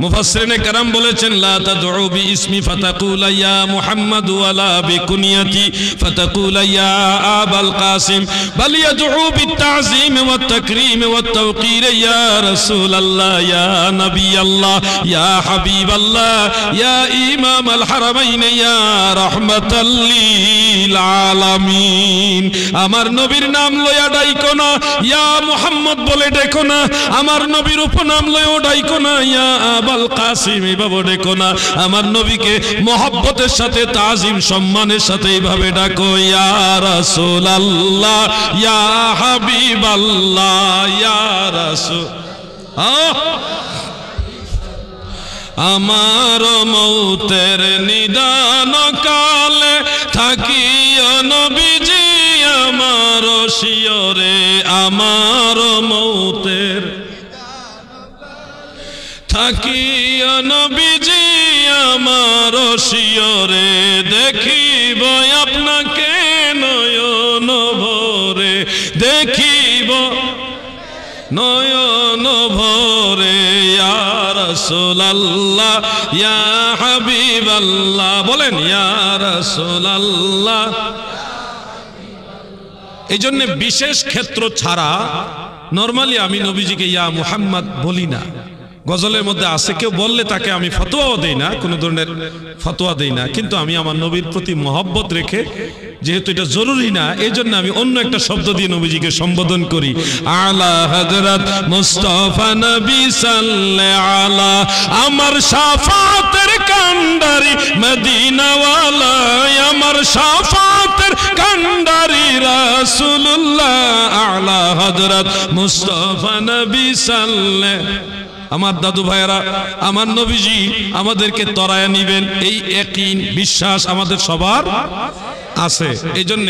মুফাসসিরিনে কেরাম বলেছেন লা তাদউ বিইসমি ফাতাকুলা ইয়া মুহাম্মদ ওয়ালা বিকুনিয়াতি ফাতাকুলা ইয়া আবাল কাসিম, বাল ইয়াদউ বিতাযীম ওয়াত তাকরীম ওয়াত তাওকীর ইয়া রাসূলুল্লাহ ইয়া নবিয়াল্লাহ ইয়া হাবিবাল্লাহ ইয়া ইমামাল হারামাইন ইয়া রাহমাতাল লিল আলামিন। আমার নবীর নাম লইয়া ডাইকো না ইয়া মুহাম্মদ বলে ডেকো না, আমার নবীর উপনাম লইয়া ডাইকো না ইয়া আবাল কাসিম এইভাবে ডেকো না। আমার নবীকে মহব্বতের সাথে তাজিম সম্মানের সাথে এইভাবে ডাকো ইয়া রাসূলুল্লাহ ইয়া হাবিবাল্লাহ ইয়া রাসূল। আমার মৌতের নিদান কালে থাকিও নবীজি আমার শিয়রে, আমার মৌতের থাকিয়া নবীজি আমার শিয়রে দেখিব আপনাকে নয়ন ভরে দেখিব নয়ন ভরে ইয়া রাসূলুল্লাহ ইয়া হাবিবাল্লাহ বলেন ইয়া রাসূলুল্লাহ। এই জন্য বিশেষ ক্ষেত্র ছাড়া নরমালি আমি নবীজিকে ইয়া মুহাম্মদ বলি না। গজলের মধ্যে আছে কেউ বললে তাকে আমি ফতোয়াও দেই না, কোনো ধরনের ফতোয়া দেই না, কিন্তু আমি আমার নবীর প্রতি মহব্বত রেখে যেহেতু এটা জরুরি না এই জন্য আমি অন্য একটা শব্দ দিয়ে নবীজিকে সম্বোধন করি। আলা হযরত মুস্তাফা নবী সাল্লাল্লাহু আলা আমার শাফাতের কান্ডারি মদিনাওয়ালা আমার শাফাতের কান্ডারি রাসূলুল্লাহ আলা হযরত মুস্তাফা নবী সাল্লাল্লাহু। আমার দাদু ভাইয়েরা আমার নবীজি আমাদেরকে তরায়া নিবেন এই ইয়াকিন বিশ্বাস আমাদের সবার আছে। এই জন্য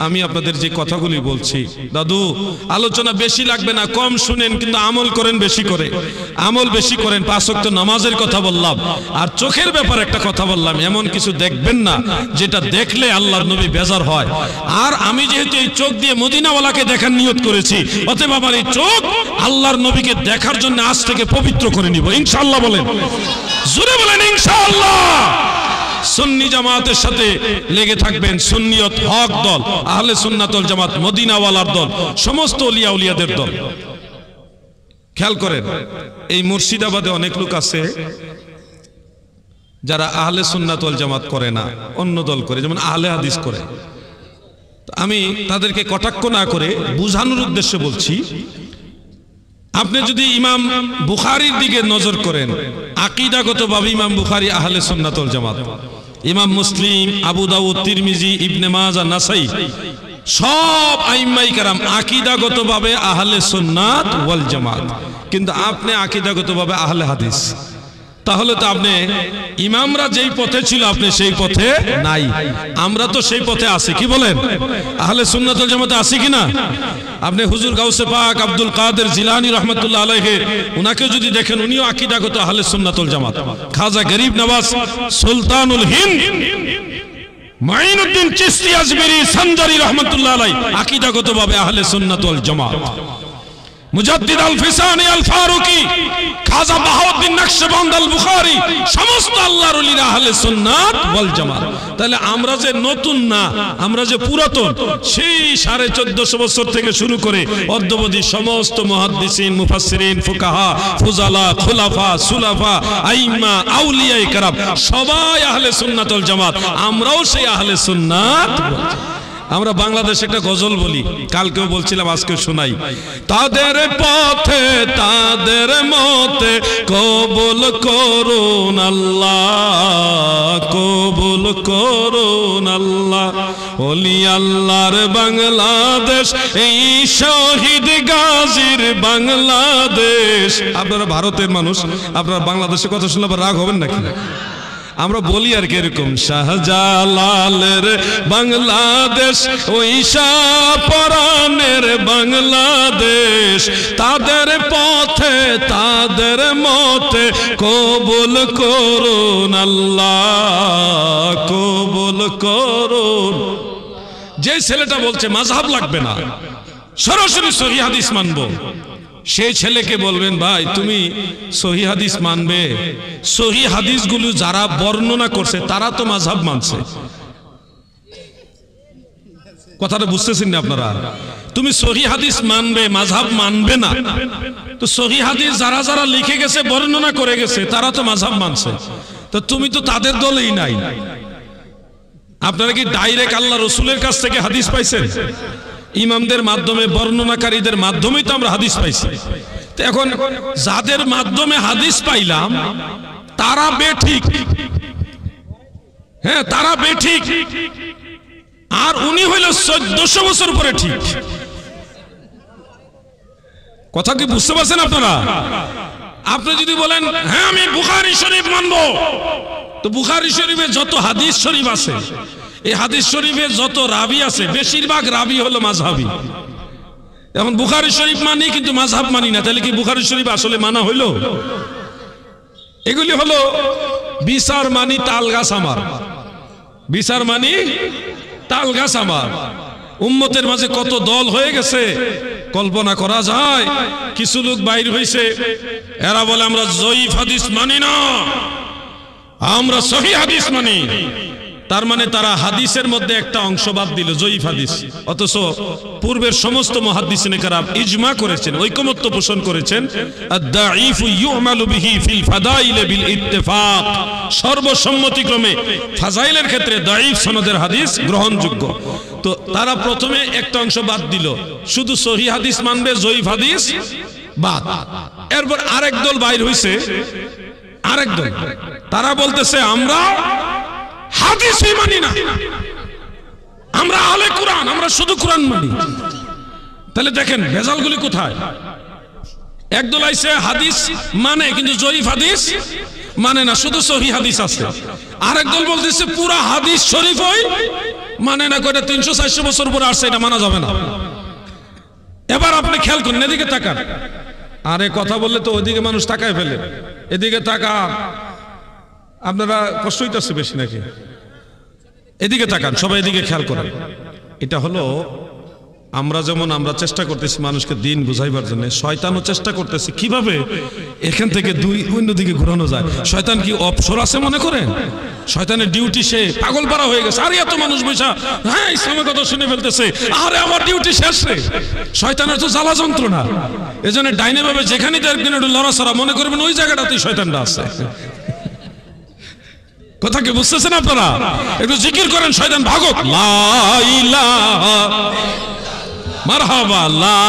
আমি আপনাদের যে কথাগুলি বলছি দাদু আলোচনা বেশি লাগবে না, কম শুনেন কিন্তু আমল করেন বেশি করে, আমল বেশি করেন। 5 ওয়াক্ত নামাজের কথা বললাম আর চোখের ব্যাপারে একটা কথা বললাম, এমন কিছু দেখবেন না যেটা দেখলে আল্লাহর নবী বেজার হয়। আর আমি যেহেতু এই চোখ দিয়ে মদিনাওয়ালাকে দেখার নিয়ত করেছি অতএব আমার এই চোখ আল্লাহর নবীকে দেখার জন্য আজ থেকে পবিত্র করে নিব ইনশাআল্লাহ। বলেন জোরে বলেন ইনশাআল্লাহ। সুন্নি জামাতের সাথে লেগে থাকবেন, সুন্নিয়ত হক দল, আহলে সুন্নাত ওয়াল জামাত, মদিনাওয়ালার দল, সমস্ত ওলিয়া উলিয়াদের দল। খেয়াল করেন এই মুর্শিদাবাদে অনেক লোক আছে যারা আহলে সুন্নাত ওয়াল জামাত করে না, অন্য দল করে, যেমন আহলে হাদিস করে। আমি তাদেরকে কটাক্ষ না করে বুঝানোর উদ্দেশ্যে বলছি, আপনি যদি ইমাম বুখারীর দিকে নজর করেন আকীদাগতভাবে ইমাম বুখারী আহলে সুন্নাত ওয়াল জামাত, ইমাম মুসলিম, আবু দাউদ, তিরমিজি, ইবনে মাজাহ, নাসাই সব আইম্মায়ে কেরাম আকীদাগতভাবে আহলে সুন্নাত ওয়াল জামাত, কিন্তু আপনি আকীদাগতভাবে আহলে হাদিস। তাহলে তো আপনি ইমামরা যেই পথে ছিল আপনি সেই পথে নাই, আমরা তো সেই পথে আছি। কি বলেন আহলে সুন্নাত ওয়াল জামাতে আছি কিনা? আপনি হুজুর গাউসে পাক আব্দুল কাদের জিলানী রাহমাতুল্লাহ আলাইহি উনাকে যদি দেখেন উনিও আকীদাগত আহলে সুন্নাত ওয়াল জামাত। খাজা গরিব নওয়াজ সুলতানুল হিন্দ মাইনুদ্দিন চিশতি আজমিরি সঞ্জারি রাহমাতুল্লাহ আলাইহি আকীদাগতভাবে আহলে সুন্নাত ওয়াল জামাত। মুজাদ্দিদ আল ফিসানি আল ফারুকি, খাজা বাহাউদ্দিন নকশবন্দ আল বুখারী সমস্ত আল্লাহর ওলিরা আহলে সুন্নাত ওয়াল জামাত। তাহলে আমরা যে নতুন না, আমরা যে পুরাতন, সেই 1450 বছর থেকে শুরু করে অদ্যাবধি সমস্ত মুহাদ্দিসিন, মুফাসসিরিন, ফুকাহা, ফুজালা, খুলাফা, সুলাফা, আইম্মা, আউলিয়ায়ে কেরাম সবাই আহলে সুন্নাত ওয়াল জামাত। আমরাও সেই আহলে সুন্নাত। আমরা বাংলাদেশে একটা গজল বলি, কালকেও বলছিলাম আজকেও শোনাই। তাদের পথে তাদের মতে কবুল করুন আল্লাহ, কবুল করুন আল্লাহ। ওলি আল্লাহর বাংলাদেশ এই শহীদ গাজীর বাংলাদেশ। আপনারা ভারতের মানুষ, আপনারা বাংলাদেশের কথা শুনলে রাগ হবেন নাকি? আমরা বলি আর কি এরকম, শাহজালালের বাংলাদেশ ওই শাহপরানের বাংলাদেশ, তাদের পথে তাদের মতে কবুল করুন আল্লাহ, কবুল করুন। যে ছেলেটা বলছে মাযহাব লাগবে না, সরাসরি সহিহ হাদিস মানবো, সেই ছেলেকে বলবেন ভাই তুমি সহিহ হাদিস মানবে, সহিহ হাদিসগুলো যারা বর্ণনা করছে তারা তো মাযহাব মানছে। কথাটা বুঝতেছেন না আপনারা? তুমি সহিহ হাদিস মানবে, মাযহাব মানবে না, তো সহিহ হাদিস যারা যারা লিখে গেছে, বর্ণনা করে গেছে তারা তো মাযহাব মানছে, তো তুমি তো তাদের দলেই নাই। আপনারা কি ডাইরেক্ট আল্লাহ রসুলের কাছ থেকে হাদিস পাইছেন? ইমামদের মাধ্যমে, বর্ণনাকারীদের মাধ্যমেই তো আমরা হাদিস পাইছি। তো এখন যাদের মাধ্যমে হাদিস পাইলাম তারা বেঠিক, হ্যাঁ তারা বেঠিক, আর উনি হইল 1400 বছর পরে ঠিক। কথা কি বুঝতে পারছেন আপনারা? আপনি যদি বলেন হ্যাঁ আমি বুখারী শরীফ মানবো, তো বুখারী শরীফে যত হাদিস শরীফ আছে, এই হাদিস শরীফে যত রাবি আছে বেশিরভাগ রাবি হলো মাযহাবী। এখন বুখারী শরীফ মানি কিন্তু মাযহাব মানি না, তাহলে কি বুখারী শরীফ আসলে মানা হইল? এগুলি হলো বিচার মানি তাল গাছ আমার, বিচার মানি তাল গাছ আমার। উম্মতের মাঝে কত দল হয়ে গেছে কল্পনা করা যায়। কিছু লোক বাইর হইছে, এরা বলে আমরা জয়ীফ হাদিস মানি না, আমরা সহিহ হাদিস মানি। তার মানে তারা হাদিসের মধ্যে একটা অংশ বাদ দিল, জয়ীফ হাদিস। অথচ পূর্বের সমস্ত মুহাদ্দিসিনে কেরাম ইজমা করেছেন, ঐকমত্য পোষণ করেছেন, আদ-দাঈফু ইউমালু বিহি ফিল ফাদাইল বিল ইত্তেফাক, সর্বসম্মতিক্রমে ফাজাইলের ক্ষেত্রে দাঈফ সনদের হাদিস গ্রহণযোগ্য। তো তারা প্রথমে একটা অংশ বাদ দিল, শুধু সহিহ হাদিস মানবে, জয়ীফ হাদিস বাদ। এরপর আরেক দল বাইর হইছে, আরেক দল, তারা বলতেছে আমরা হাদিসই মানি না, আমরা আলে কোরআন, আমরা শুধু কোরআন মানি। তাহলে দেখেন ভেজালগুলি কোথায়। একদল আইছে হাদিস মানে কিন্তু জয়ীফ হাদিস মানে না, শুধু সহিহ হাদিস আছে। আরেক দল বলতেছে পুরা হাদিস শরীফই মানে না, কয়টা 300-400 বছর পরে আসছে, এটা মানা যাবে না। এবার আপনি খেয়াল করেন, এদিকে তাকান। আরে কথা বললে তো ওইদিকে মানুষ তাকায় ফেলে, এদিকে তাকান। আপনারা কষ্ট হইতেছে বেশি নাকি? এদিকে তাকান, সবাই এদিকে খেয়াল করেন। এটা হলো আমরা যেমন আমরা চেষ্টা করতেছি মানুষকে দিন বুঝাইবার জন্য, শয়তানও চেষ্টা করতেছে কিভাবে এখান থেকে দুই অন্যদিকে ঘোরানো যায়। শয়তান কি অবসর আছে মনে করেন? শয়তানের ডিউটি সে পাগল পারা হয়ে গেছে। আরে এত মানুষ বৈশা হ্যাঁ ইসলামের কথা শুনে ফেলতেছে, আরে আমার ডিউটি শেষ রে। শয়তানের তো জ্বালা যন্ত্রণা, এজন্য ডাইনে ভাবে যেখানে দেখবেন একটু লড়াচড়া, মনে করবেন ওই জায়গাটাতেই শয়তানটা আছে। কথা কি বুঝতেছেন আপনারা? একটু জিকির করেন, শয়তান ভাগক। লা ইলাহা মারহাবা, লা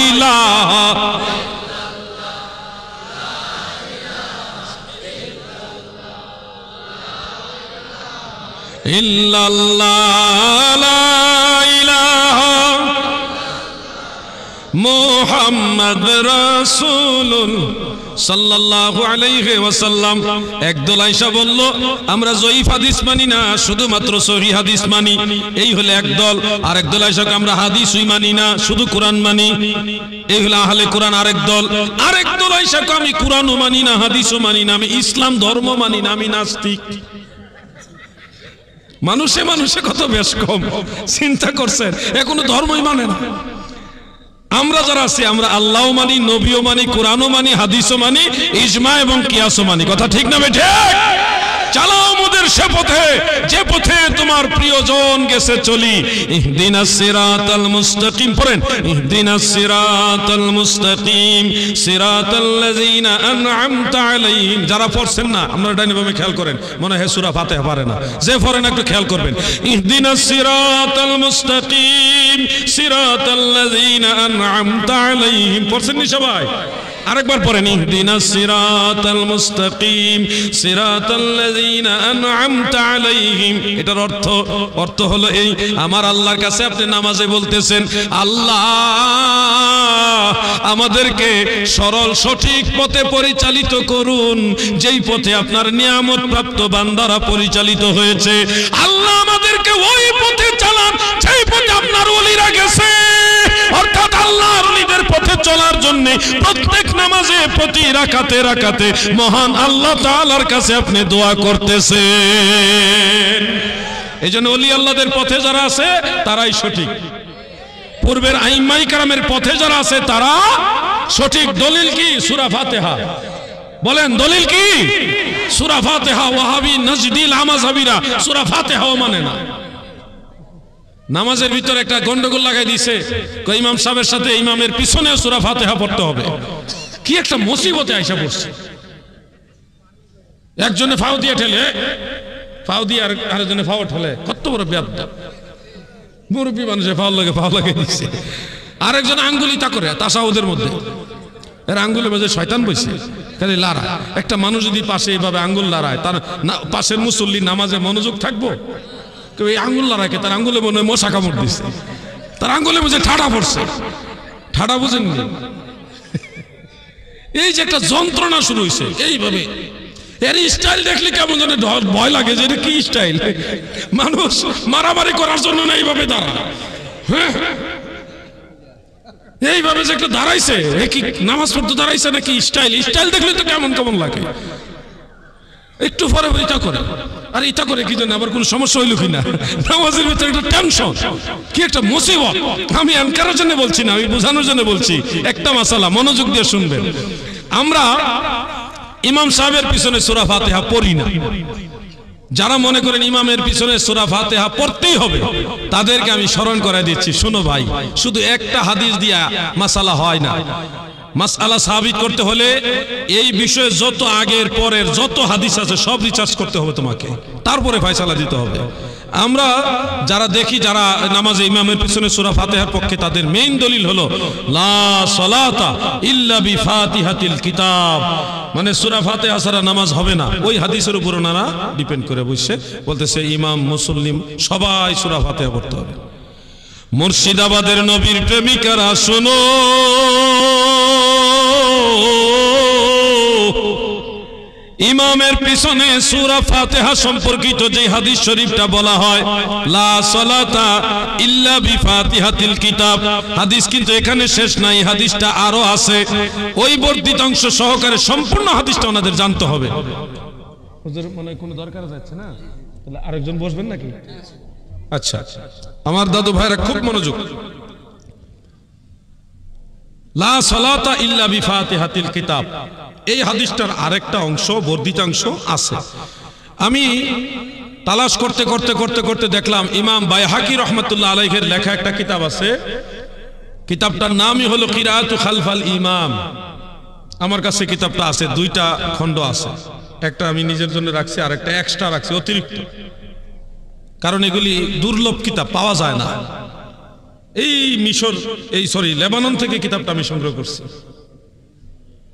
ইলাহা ইল্লাল্লাহ, লা ইলাহা মুহাম্মদ রাসূলুল্লাহ সাল্লাল্লাহু আলাইহি ওয়াসাল্লাম। একদল আয়েশা বলল আমরা জয়ীফ হাদিস মানি না, শুধুমাত্র সহিহ হাদিস মানি। এই হলো একদল। আর একদল আয়েশা আমরা হাদিসই মানি না, শুধু কোরআন মানি। এই হলো আহলে কোরআন আরেক দল। আরেক দল আয়েশা আমি কোরআনও মানি না, হাদিসও মানি না, আমি ইসলাম ধর্ম মানি না, আমি নাস্তিক। মানুষে মানুষে কত বেশ কম, চিন্তা করছেন? এখনো ধর্মই মানে না। আমরা যারা আছি আমরা আল্লাহও মানি, নবীও মানি, কোরআনও মানি, হাদিসও মানি, ইজমা এবং কিয়াসও মানি। কথা ঠিক না বেঠিক? চালাও মোদের সে পথে, যে পথে তোমার প্রিয়জন গেছে চলি। ইহদিনাস সিরাতাল মুস্তাকিম, পড়েন ইহদিনাস সিরাতাল মুস্তাকিম সিরাতাল্লাযিনা আন'আমতা আলাইহিম। যারা পড়ছেন না আপনারা ডাইনে বামে খেয়াল করেন, মনে হয় সূরা ফাতিহা পারে না, যে পড়েন একটু খেয়াল করবেন। ইহদিনাস সিরাতাল মুস্তাকিম সিরাতাল্লাযিনা আন'আমতা আলাইহিম। পড়ছেন নি সবাই? আরেকবার পড়েন ইহদিনাস সিরাতাল মুস্তাকিম সিরাতাল্লাযিনা আন'আমতা আলাইহিম। এটার অর্থ হলো এই, আমার আল্লাহর কাছে আপনি নামাজে বলতেছেন আল্লাহ আমাদেরকে সরল সঠিক পথে পরিচালিত করুন, যেই পথে আপনার নিয়ামত প্রাপ্ত বান্দারা পরিচালিত হয়েছে। আল্লাহ আমাদেরকে ওই পথে চালান যেই পথে আপনার ওলিরা গেছে। অর্থাৎ আল্লাহর ওলিদের পথে চলার জন্য প্রত্যেক নামাজে প্রতি রাকাতে রাকাতে মহান আল্লাহ তাআলার কাছে আপনি দোয়া করতেছেন। এইজন্য ওলি আল্লাহদের পথে যারা আছে তারাই সঠিক। পূর্বের আইম্মায়ে কেরামের পথে যারা আছে তারা সঠিক। দলিল কি? সূরা ফাতিহা। বলেন দলিল কি? সূরা ফাতিহা। ওয়াহাবি নাজদিল আমাজাবিরা সূরা ফাতিহাও মানে না। নামাজের ভিতরে একটা গন্ডগোল লাগাই দিয়েছে, ইমাম সাহেবের সাথে ইমামের পিছনে সূরা ফাতিহা পড়তে হবে। কি একটা মুসিবতে আইসা পড়ছে। একজনে ফাও দিয়ে ঠেলে, ফাও দিয়ে আরেকজনে ফাও ঠেলে, কত বড় বেয়াদব মুরব্বী মানুষে ফাও লাগে দিচ্ছে। আরেকজন আঙ্গুলি তা করে তাসাউদের মধ্যে, এর আঙ্গুলের মাঝে শয়তান বসে খালি লড়ায়। একটা মানুষ যদি পাশে এইভাবে আঙ্গুল লড়ায়, তার পাশের মুসল্লি নামাজে মনোযোগ থাকবো? কেউ এই আঙ্গুল লড়াইকে তার আঙ্গুলে মনে হয় মশা কামড় দিচ্ছে, তার আঙ্গুলে বুঝে ঠাডা পড়ছে। ঠাডা বুঝেননি? এই যে একটা যন্ত্রণা শুরু হয়েছে এইভাবে। এর স্টাইল দেখলে কেমন যেন ভয় লাগে যে এটা কি স্টাইল। মানুষ মারামারি করার জন্য না এইভাবে দাঁড়ায়, এইভাবে যে একটা দাঁড়াইছে, কি নামাজ পড়তে দাঁড়াইছে নাকি স্টাইল? স্টাইল দেখলে তো কেমন কেমন লাগে। একটু পরে এটা করে, আর এটা করে কি জন্য, আবার কোনো সমস্যা হইল কিনা, নামাজের ভিতরে একটা টেনশন, কি একটা মুসিবত। আমি এনকারের জন্য বলছি না, আমি বোঝানোর জন্য বলছি। একটা মাসালা মনোযোগ দিয়ে শুনবেন। আমরা ইমাম সাহেবের পিছনে সূরা ফাতিহা পড়ি না। যারা মনে করেন ইমামের পিছনে সূরা ফাতিহা পড়তেই হবে, তাদেরকে আমি স্মরণ করাই দিচ্ছি, শোনো ভাই, শুধু একটা হাদিস দিয়া মাসালা হয় না। মাসআলা সাবিত করতে হলে এই বিষয়ে যত আগের পরের যত হাদিস আছে সব রিসার্চ করতে হবে তোমাকে, তারপরে ফয়সালা দিতে হবে। আমরা যারা দেখি যারা নামাজে ইমামের পিছনে সূরা ফাতিহার পক্ষে, তাদের মেইন দলিল হলো লা সালাতা ইল্লা বিফাতিহাতিল কিতাব, মানে সূরা ফাতিহা ছাড়া নামাজ হবে না। ওই হাদিসের উপর ওনারা ডিপেন্ড করে বসে বলতেছে ইমাম মুসল্লিম সবাই সূরা ফাতিহা পড়তে হবে। মুর্শিদাবাদের নবীর প্রেমিকারা শোনো, ইমামের পিছনে সূরা ফাতিহা সম্পর্কিত যে হাদিস শরীফটা বলা হয় লা সালাতা ইল্লা বিফাতিহাতিল কিতাব, হাদিস কিন্তু এখানে শেষ নাই, হাদিসটা আরো আছে। ওই বর্ধিত অংশ সহকারে সম্পূর্ণ হাদিসটা ওনাদের জানতে হবে। হুজুর মনে হয় কোনো দরকার যাচ্ছে না, তাহলে আরেকজন বসবেন নাকি? আচ্ছা, আমার দাদু ভাইরা খুব মনোযোগ। লা সালাতা ইল্লা বিফাতিহাতিল কিতাব, এই হাদিসটার আরেকটা অংশ বর্ধিতাংশ আছে। আমি তালাশ করতে করতে করতে করতে দেখলাম ইমাম বাইহাকি রহমাতুল্লাহ আলাইহির লেখা একটা কিতাব আছে। কিতাবটার নামই হলো কিরাআতু খালফাল ইমাম। আমার কাছে কিতাবটা আছে, দুইটা খণ্ড আছে, একটা আমি নিজের জন্য রাখছি, আর একটা এক্সট্রা রাখছি অতিরিক্ত, কারণ এগুলি দুর্লভ কিতাব, পাওয়া যায় না। এই লেবানন থেকে কিতাবটা আমি সংগ্রহ করছি।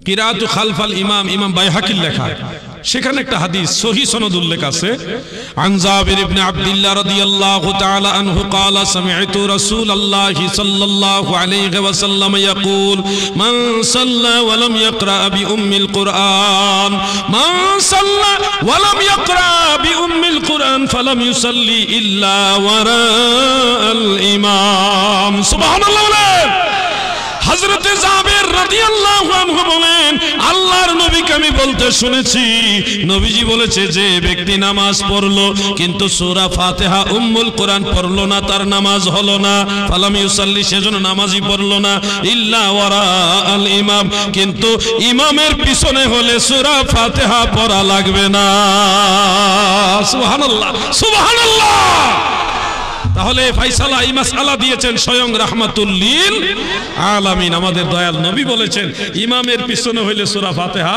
কিরাআতু খালফাল ইমাম, ইমাম বাইহাকির লেখা। সেখানে একটা হাদিস সহিহ সনদ উল্লেখ আছে। আন জাবির ইবনে আব্দুল্লাহ রাদিয়াল্লাহু তাআলা আনহু قال سمعت رسول الله صلى الله عليه وسلم يقول من صلى ولم يقرأ بأم القرآن من صلى ولم يقرأ بأم القرآن فلم يصلي إلا وراء الإمام سبحان الله। হযরত জাবির রাদিয়াল্লাহু আনহু বলেন, আল্লাহর নবীকে আমি বলতে শুনেছি, নবীজি বলেছে যে ব্যক্তি নামাজ পড়লো কিন্তু সূরা ফাতিহা উম্মুল কোরআন পড়লো না, তার নামাজ হলো না। ফালাম ইউসাল্লি, সেজন্য নামাজই পড়লো না। ইল্লা ওয়ারা আল ইমাম, কিন্তু ইমামের পিছনে হলে সূরা ফাতিহা পড়া লাগবে না। সুবহানাল্লাহ সুবহানাল্লাহ। তাহলে ফায়সালা এই মাসআলা দিয়েছেন স্বয়ং রাহমাতুল লিল আলামিন। আমাদের দয়াল নবী বলেছেন ইমামের পিছনে হইলে সূরা ফাতিহা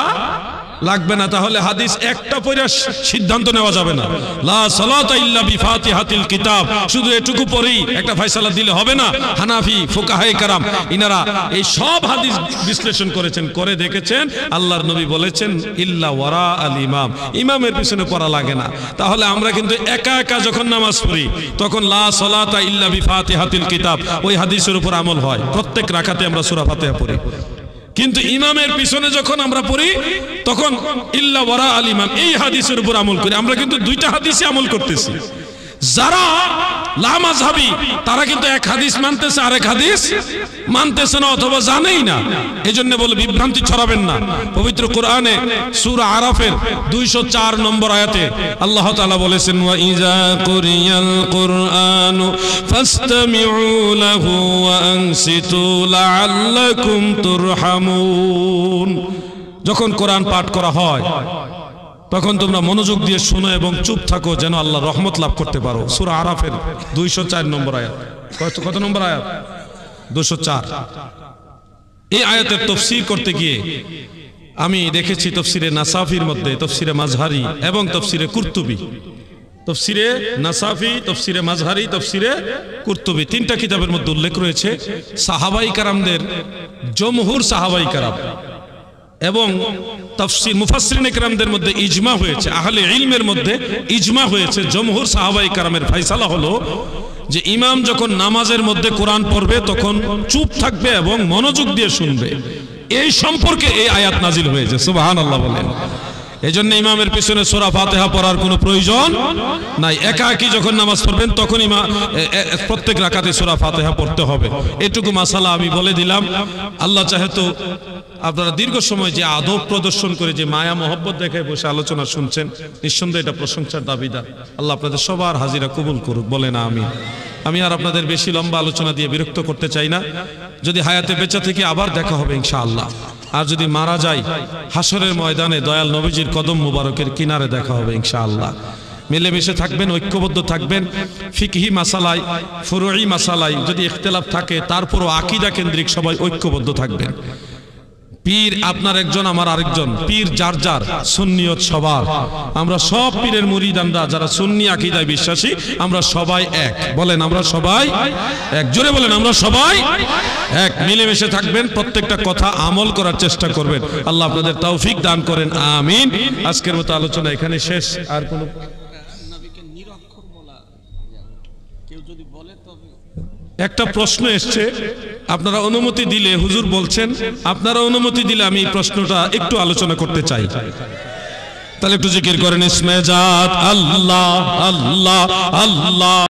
লাগবে না। তাহলে হাদিস একটা পড়ে সিদ্ধান্ত নেওয়া যাবে না, লা সালাতা ইল্লা বিফাতিহাতিল কিতাব, শুধু এটুকু পড়েই একটা ফয়সালা দিলে হবে না। হানাফি ফুকাহায়ে কেরাম ইনারা এই সব হাদিস বিশ্লেষণ করেছেন, করে দেখেছেন আল্লাহর নবী বলেছেন ইল্লা ওয়ারা আল ইমাম, ইমামের পিছনে পড়া লাগে না। তাহলে আমরা কিন্তু একা একা যখন নামাজ পড়ি তখন লা সালাতা ইল্লা বিফাতিহাতিল কিতাব ওই হাদিসের উপর আমল হয়, প্রত্যেক রাকাতে আমরা সূরা ফাতিহা পড়ি। কিন্তু ইমামের পিছনে যখন আমরা পড়ি তখন ইল্লা ওয়ারা আল ইমাম, এই হাদিসের উপর আমল করি। আমরা কিন্তু দুইটা হাদিসে আমল করতেছি। যারা লা মাযহাবী তারা কিন্তু এক হাদিস মানতেছে, আরেক হাদিস মানতেছে না, অথবা জানেই না। এজন্য বলে বিভ্রান্তি ছড়াবেন না। পবিত্র কোরআনে সূরা আরাফের 204 নম্বর আয়াতে আল্লাহ তাআলা বলেছেন, ওয়া ইযা কুরিয়াল কুরআনু ফাসতামিউ লাহু ওয়া আনসিতু লাআল্লাকুম তুরহামুন। যখন কোরআন পাঠ করা হয় তখন তোমরা মনোযোগ দিয়ে শোনো এবং চুপ থাকো, যেন আল্লাহ রহমত লাভ করতে পারো। সূরা আরাফের 204 নম্বর আয়াত। কত নম্বর আয়াত? 204। এই আয়াতের তাফসীর করতে গিয়ে আমি দেখেছি তাফসীরে নাসাফির মধ্যে, তাফসীরে মাজহারি এবং তাফসীরে কুরতুবী, তাফসীরে নাসাফি, তাফসীরে মাজহারি, তাফসীরে কুরতুবী, তিনটা কিতাবের মধ্যে উল্লেখ রয়েছে সাহাবায়ে কেরামদের, জমহুর সাহাবায়ে কেরাম এবং তাফসীর মুফাসসিরিনে কেরামদের মধ্যে ইজমা হয়েছে, আহলে ইলমের মধ্যে ইজমা হয়েছে। জমহুর সাহাবায়ে কেরামের ফয়সালা হলো যে ইমাম যখন নামাজের মধ্যে কোরআন পড়বে তখন চুপ থাকবে এবং মনোযোগ দিয়ে শুনবে। এই সম্পর্কে এই আয়াত নাজিল হয়েছে, সুবহানাল্লাহ বলেন। এজন্য ইমামের পিছনে সূরা ফাতিহা পড়ার কোনো প্রয়োজন নাই। একাকী যখন নামাজ পড়বেন তখন প্রত্যেক রাকাতে সূরা ফাতিহা পড়তে হবে। এটুকু মাসালা আমি বলে দিলাম। আল্লাহ চাহে তো আপনারা দীর্ঘ সময় যে আদব প্রদর্শন করে যে মায়া মহব্বত দেখায় বসে আলোচনা শুনছেন, নিঃসন্দেহে এটা প্রশংসার দাবিদার। আল্লাহ আপনাদের সবার হাজিরা কবুল করুক, বলেন আমিন। আমি আর আপনাদের বেশি লম্বা আলোচনা দিয়ে বিরক্ত করতে চাই না। যদি হায়াতে বেঁচে থেকে আবার দেখা হবে ইনশাআল্লাহ, আর যদি মারা যায় হাসরের ময়দানে দয়াল নবীজির কদম মুবারকের কিনারে দেখা হবে ইনশাআল্লাহ। মিলেমিশে থাকবেন, ঐক্যবদ্ধ থাকবেন। ফিকহি মাসালায়, ফুরুই মাসালায় যদি ইখতিলাফ থাকে তারপরও আকীদা কেন্দ্রিক সবাই ঐক্যবদ্ধ থাকবেন। পীর আপনার একজন, আমার আরেকজন, পীর যার যার, সুন্নিয়ত সবার। আমরা সব পীরের মুরিদানরা যারা সুন্নি আকীদায় বিশ্বাসী, আমরা সবাই এক। বলেন আমরা সবাই এক, জোরে বলেন আমরা সবাই এক। মিলেমিশে থাকবেন, প্রত্যেকটা কথা আমল করার চেষ্টা করবেন। আল্লাহ আপনাদের তৌফিক দান করেন, আমিন। আজকের মতো আলোচনা এখানে শেষ। আর কোনো একটা প্রশ্ন এসছে, আপনারা অনুমতি দিলে, হুজুর বলছেন আপনারা অনুমতি দিলে আমি এই প্রশ্নটা একটু আলোচনা করতে চাই। তাহলে একটু জিকির করেন, ইসমে জাত আল্লাহ আল্লাহ আল্লাহ।